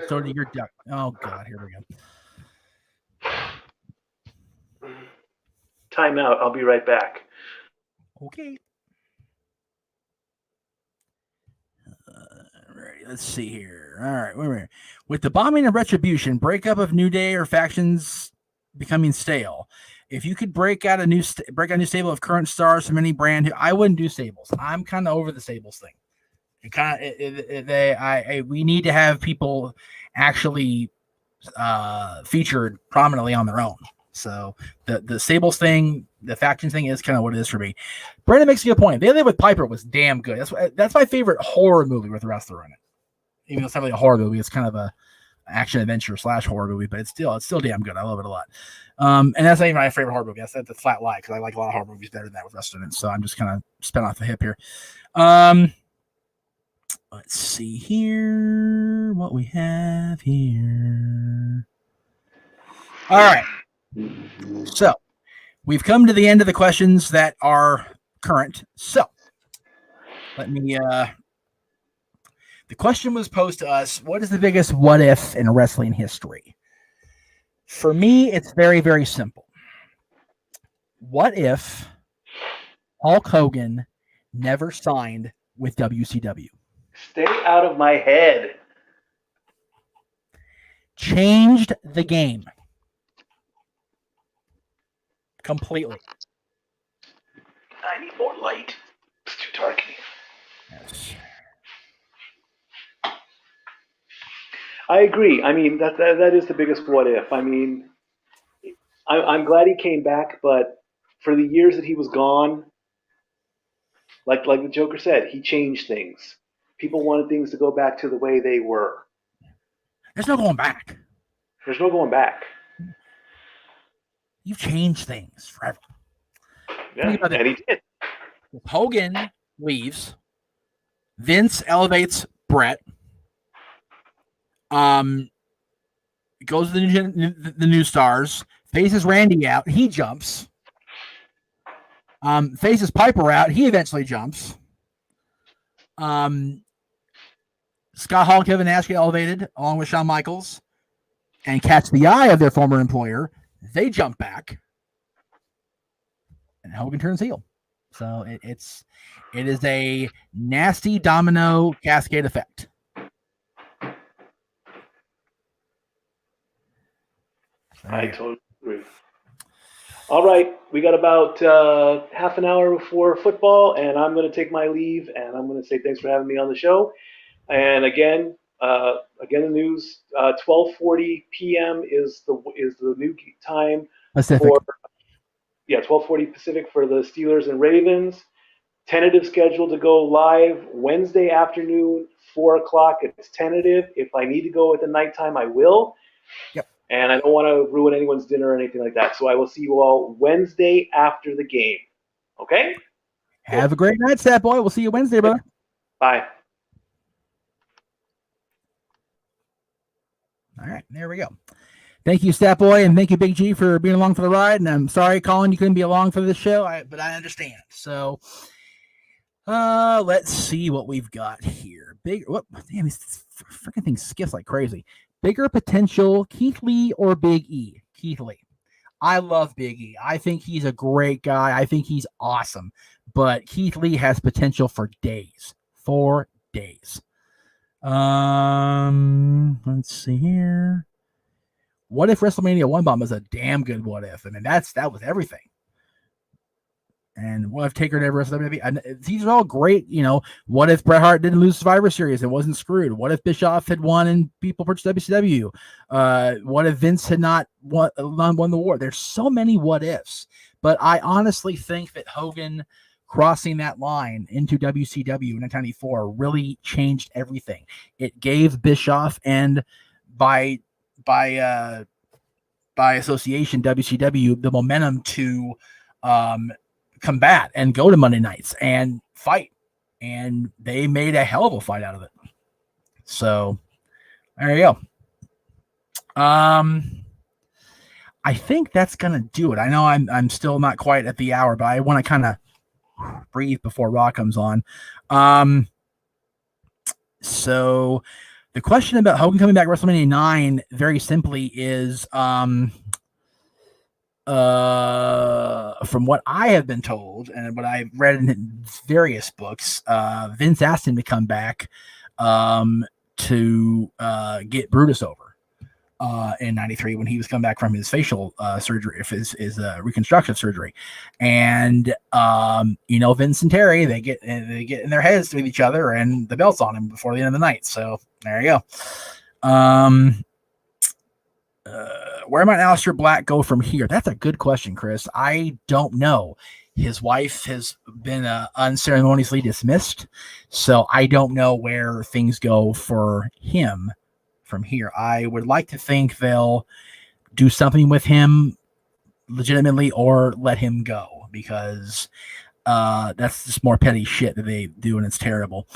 Speaker 1: So did your duck. Oh God, here we go.
Speaker 5: Time out. I'll be right back.
Speaker 1: Okay. Alrighty, let's see here. All right, wait a minute. With the bombing of Retribution, breakup of New Day or factions becoming stale, if you could break out a new stable of current stars from any brand, I wouldn't do stables. I'm kind of over the stables thing. We need to have people actually featured prominently on their own. So the stables thing, the faction thing is kind of what it is for me. Brandon makes a good point. They Live with Piper was damn good. That's my favorite horror movie with a wrestler in it. Even though it's not really a horror movie, it's kind of a action adventure / horror movie, but it's still damn good. I love it a lot. And that's not even my favorite horror movie. That's the flat lie because I like a lot of horror movies better than that with wrestling in it. So I'm just kind of spin off the hip here. Let's see here what we have here. All right. So we've come to the end of the questions that are current. So let me the question was posed to us, what is the biggest what if in wrestling history? For me, it's very, very simple. What if Hulk Hogan never signed with WCW?
Speaker 5: Stay out of my head.
Speaker 1: Changed the game. Completely.
Speaker 5: I need more light. It's too dark in here.
Speaker 1: Yes.
Speaker 5: I agree. I mean, that is the biggest what if. I mean, I'm glad he came back, but for the years that he was gone, like the Joker said, he changed things. People wanted things to go back to the way they were.
Speaker 1: There's no going back.
Speaker 5: There's no going back.
Speaker 1: You've changed things forever.
Speaker 5: Yeah, and he did.
Speaker 1: Hogan leaves. Vince elevates Brett. Goes to the new stars. Faces Randy out. He jumps. Faces Piper out. He eventually jumps. Scott Hall and Kevin Nash get elevated along with Shawn Michaels and catch the eye of their former employer. They jump back. And Hogan turns heel. So it is a nasty domino cascade effect.
Speaker 5: I totally agree. All right, we got about half an hour before football, and I'm going to take my leave, and I'm going to say thanks for having me on the show. And again, Again, the news: 12:40 p.m. is the new time
Speaker 1: Pacific.
Speaker 5: for 12:40 Pacific for the Steelers and Ravens. Tentative schedule to go live Wednesday afternoon, 4 o'clock. It's tentative. If I need to go at the nighttime, I will.
Speaker 1: Yep.
Speaker 5: And I don't want to ruin anyone's dinner or anything like that. So I will see you all Wednesday after the game. Okay?
Speaker 1: Have a great night, Stat Boy. We'll see you Wednesday, brother.
Speaker 5: Bye.
Speaker 1: All right, there we go. Thank you, Stat Boy, and thank you, Big G, for being along for the ride. And I'm sorry, Colin, you couldn't be along for this show, but I understand. So, let's see what we've got here. Damn, this freaking thing skips like crazy. Bigger potential, Keith Lee or Big E? Keith Lee. I love Big E. I think he's a great guy. I think he's awesome. But Keith Lee has potential for days. Let's see here. What if WrestleMania 1 Bomb was a damn good what if? I mean, that was everything. And what if Taker never wrestled WWE? These are all great, what if Bret Hart didn't lose Survivor Series and wasn't screwed? What if Bischoff had won and people purchased WCW? What if Vince had not won the war? There's so many what ifs. But I honestly think that Hogan crossing that line into WCW in 1994 really changed everything. It gave Bischoff and by association WCW the momentum to combat and go to Monday nights and fight, and they made a hell of a fight out of it. So there you go. I think that's gonna do it. I know I'm still not quite at the hour, but I want to kind of breathe before Raw comes on. So the question about Hogan coming back WrestleMania 9 very simply is from what I have been told and what I've read in various books, Vince asked him to come back to get Brutus over in 93 when he was coming back from his facial surgery, his reconstructive surgery. And, Vince and Terry, they get in their heads with each other and the belt's on him before the end of the night. So there you go. Where might Aleister Black go from here? That's a good question, Chris. I don't know. His wife has been unceremoniously dismissed, so I don't know where things go for him from here. I would like to think they'll do something with him legitimately or let him go, because that's just more petty shit that they do, and it's terrible.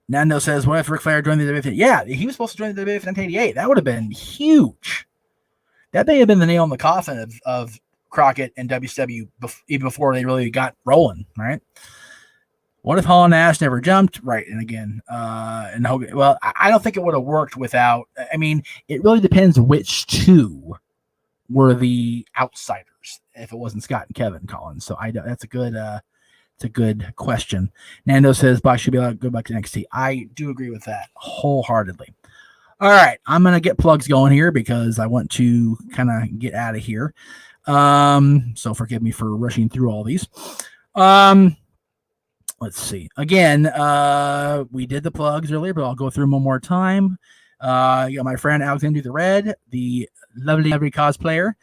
Speaker 1: Nando says, what if Ric Flair joined the WWE? Yeah, he was supposed to join the WWE in 1988. That would have been huge. That may have been the nail in the coffin of Crockett and WCW even before they really got rolling, right? What if Hall and Nash never jumped? Right, and again, and Hogan. Well, I don't think it would have worked without. I mean, it really depends which two were the outsiders. If it wasn't Scott and Kevin Collins, so that's a good. It's a good question. Nando says Black should be allowed to go back to NXT. I do agree with that wholeheartedly. All right, I'm going to get plugs going here because I want to kind of get out of here. So forgive me for rushing through all these. Let's see. Again, we did the plugs earlier, but I'll go through them one more time. You got my friend Alexander the Red, the lovely cosplayer.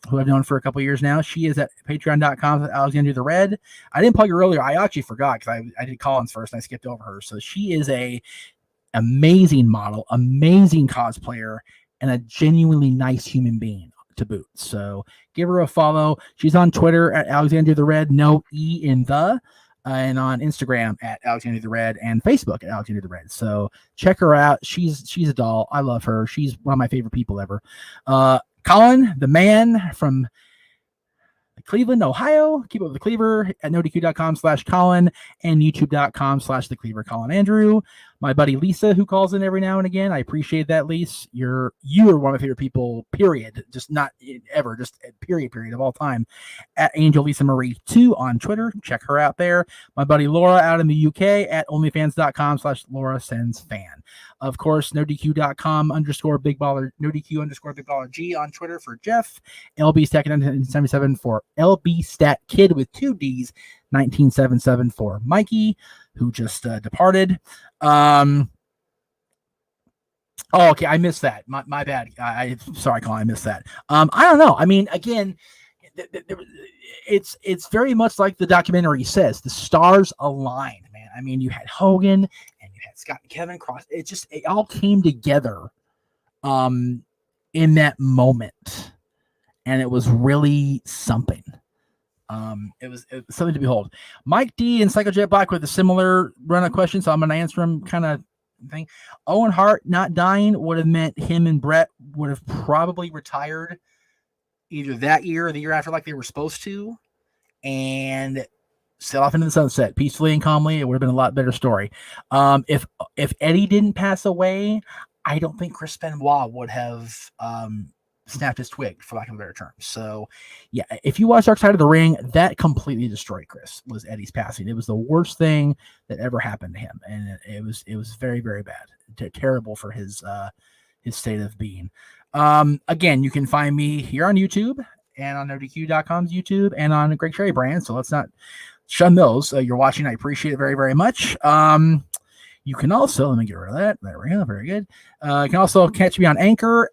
Speaker 1: Who I've known for a couple years now. She is at patreon.com/Alexander the Red. I didn't plug her earlier. I actually forgot because I did Collins first and I skipped over her. So she is a amazing model, amazing cosplayer, and a genuinely nice human being to boot. So give her a follow. She's on Twitter at Alexander the Red, no E in the, and on Instagram at Alexander the Red and Facebook at Alexander the Red. So check her out. She's a doll. I love her. She's one of my favorite people ever. Colin, the man from Cleveland, Ohio. Keep up with the Cleaver at NoDQ.com/Colin and YouTube.com/the Cleaver Colin Andrew. My buddy Lisa, who calls in every now and again. I appreciate that, Lisa. You are one of my favorite people, period. Just not ever, just period of all time. At Angel Lisa Marie 2 on Twitter. Check her out there. My buddy Laura out in the UK at onlyfans.com/Laura Sends Fan. Of course, NoDQ.com/Big Baller, NoDQ_Big Baller G on Twitter for Jeff. LB Stat 1977 for LB Stat Kid with 2 D's. 1977 for Mikey, who just departed. Oh, okay, I missed that. My bad. Sorry, Colin, I missed that. I don't know. I mean, again, it's very much like the documentary says. The stars aligned, man. I mean, you had Hogan and you had Scott and Kevin Cross. It all came together in that moment, and it was really something. It was something to behold. Mike D and Psychojet Black with a similar run of questions, so I'm going to answer them kind of thing. Owen Hart not dying would have meant him and Brett would have probably retired either that year or the year after, like they were supposed to, and set off into the sunset peacefully and calmly. It would have been a lot better story. If Eddie didn't pass away, I don't think Chris Benoit would have snapped his twig, for lack of a better term. So, yeah, if you watch Dark Side of the Ring, that completely destroyed Chris, was Eddie's passing. It was the worst thing that ever happened to him, and it was very, very bad. Terrible for his state of being. Again, you can find me here on YouTube and on NoDQ.com's YouTube and on Greg Cherry brand, so let's not shun those. You're watching, I appreciate it very, very much. You can also, let me get rid of that. There we go. Very good. You can also catch me on Anchor.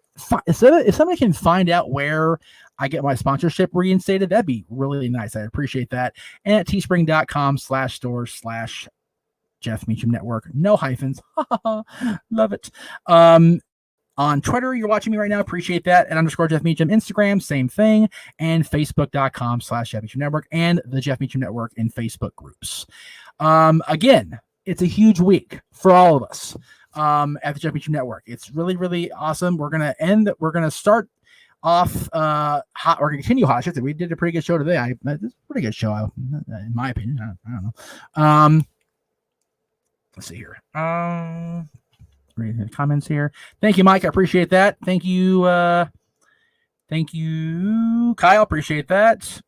Speaker 1: If somebody can find out where I get my sponsorship reinstated, that'd be really nice. I appreciate that. And at teespring.com/store/Jeff Meacham Network. No hyphens. Love it. On Twitter, you're watching me right now. Appreciate that. And _Jeff Meacham. Instagram, same thing. And Facebook.com/Jeff Meacham Network and the Jeff Meacham Network in Facebook groups. Again, it's a huge week for all of us at the Jeff Meacham Network. It's really, really awesome. We're going to start off we're going to continue Hot Shit. We did a pretty good show today. It's a pretty good show, in my opinion. I don't know. Let's see here. Reading the comments here. Thank you, Mike. I appreciate that. Thank you, Kyle. Appreciate that.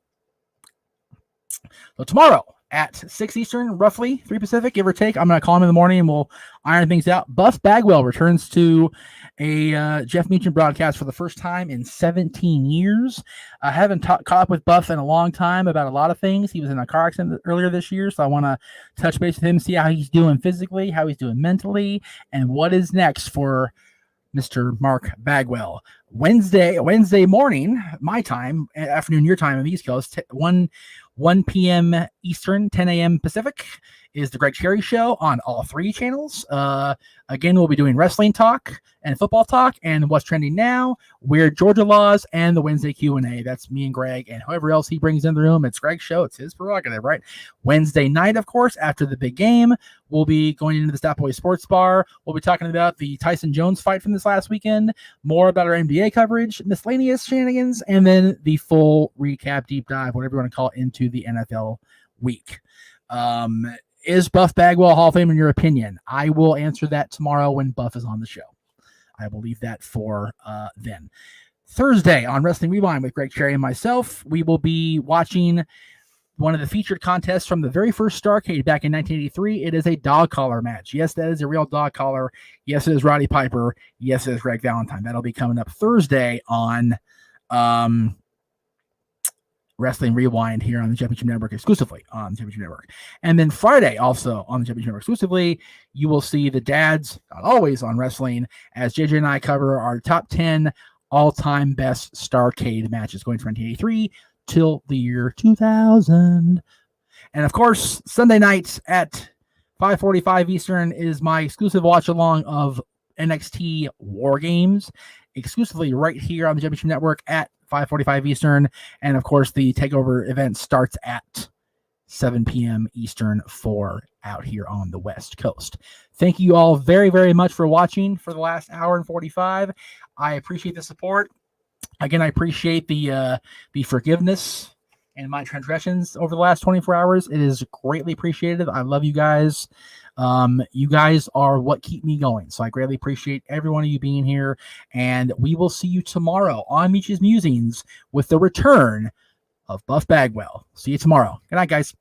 Speaker 1: So tomorrow at 6 Eastern, roughly 3 Pacific, give or take, I'm going to call him in the morning and we'll iron things out. Buff Bagwell returns to a Jeff Meacham broadcast for the first time in 17 years. I haven't caught up with Buff in a long time about a lot of things. He was in a car accident earlier this year, so I want to touch base with him, see how he's doing physically, how he's doing mentally, and what is next for Mr. Mark Bagwell. Wednesday morning, my time, afternoon, your time on the East Coast, 1 p.m. Eastern, 10 a.m. Pacific, is the Greg Cherry Show on all 3 channels. Again, we'll be doing wrestling talk and football talk and what's trending now, weird Georgia laws, and the Wednesday Q&A. That's me and Greg and whoever else he brings in the room. It's Greg's show. It's his prerogative, right? Wednesday night, of course, after the big game, we'll be going into the Stat Boy Sports Bar. We'll be talking about the Tyson Jones fight from this last weekend, more about our NBA coverage, miscellaneous shenanigans, and then the full recap, deep dive, whatever you want to call it, into the NFL week. Is Buff Bagwell Hall of Fame in your opinion? I will answer that tomorrow when Buff is on the show. I will leave that for then. Thursday on Wrestling Rewind with Greg Cherry and myself, we will be watching one of the featured contests from the very first Starrcade back in 1983. It is a dog collar match. Yes, that is a real dog collar. Yes, it is Roddy Piper. Yes, it is Greg Valentine. That'll be coming up Thursday on Wrestling Rewind here on the Jeff Meacham Network, exclusively on the Jeff Meacham Network. And then Friday, also on the Jeff Meacham Network exclusively, you will see the dads, not always on wrestling, as JJ and I cover our top 10 all-time best Starrcade matches going from 1983 till the year 2000. And of course, Sunday night at 5:45 Eastern is my exclusive watch-along of NXT WarGames, exclusively right here on the Jeff Meacham Network at 5:45 Eastern, and of course the Takeover event starts at 7 p.m. Eastern for out here on the West Coast. Thank you all very, very much for watching for the last hour and 45. I appreciate the support. Again, I appreciate the forgiveness and my transgressions over the last 24 hours. It is greatly appreciated. I love you guys. You guys are what keep me going. So I greatly appreciate every one of you being here. And we will see you tomorrow on Meach's Musings with the return of Buff Bagwell. See you tomorrow. Good night, guys.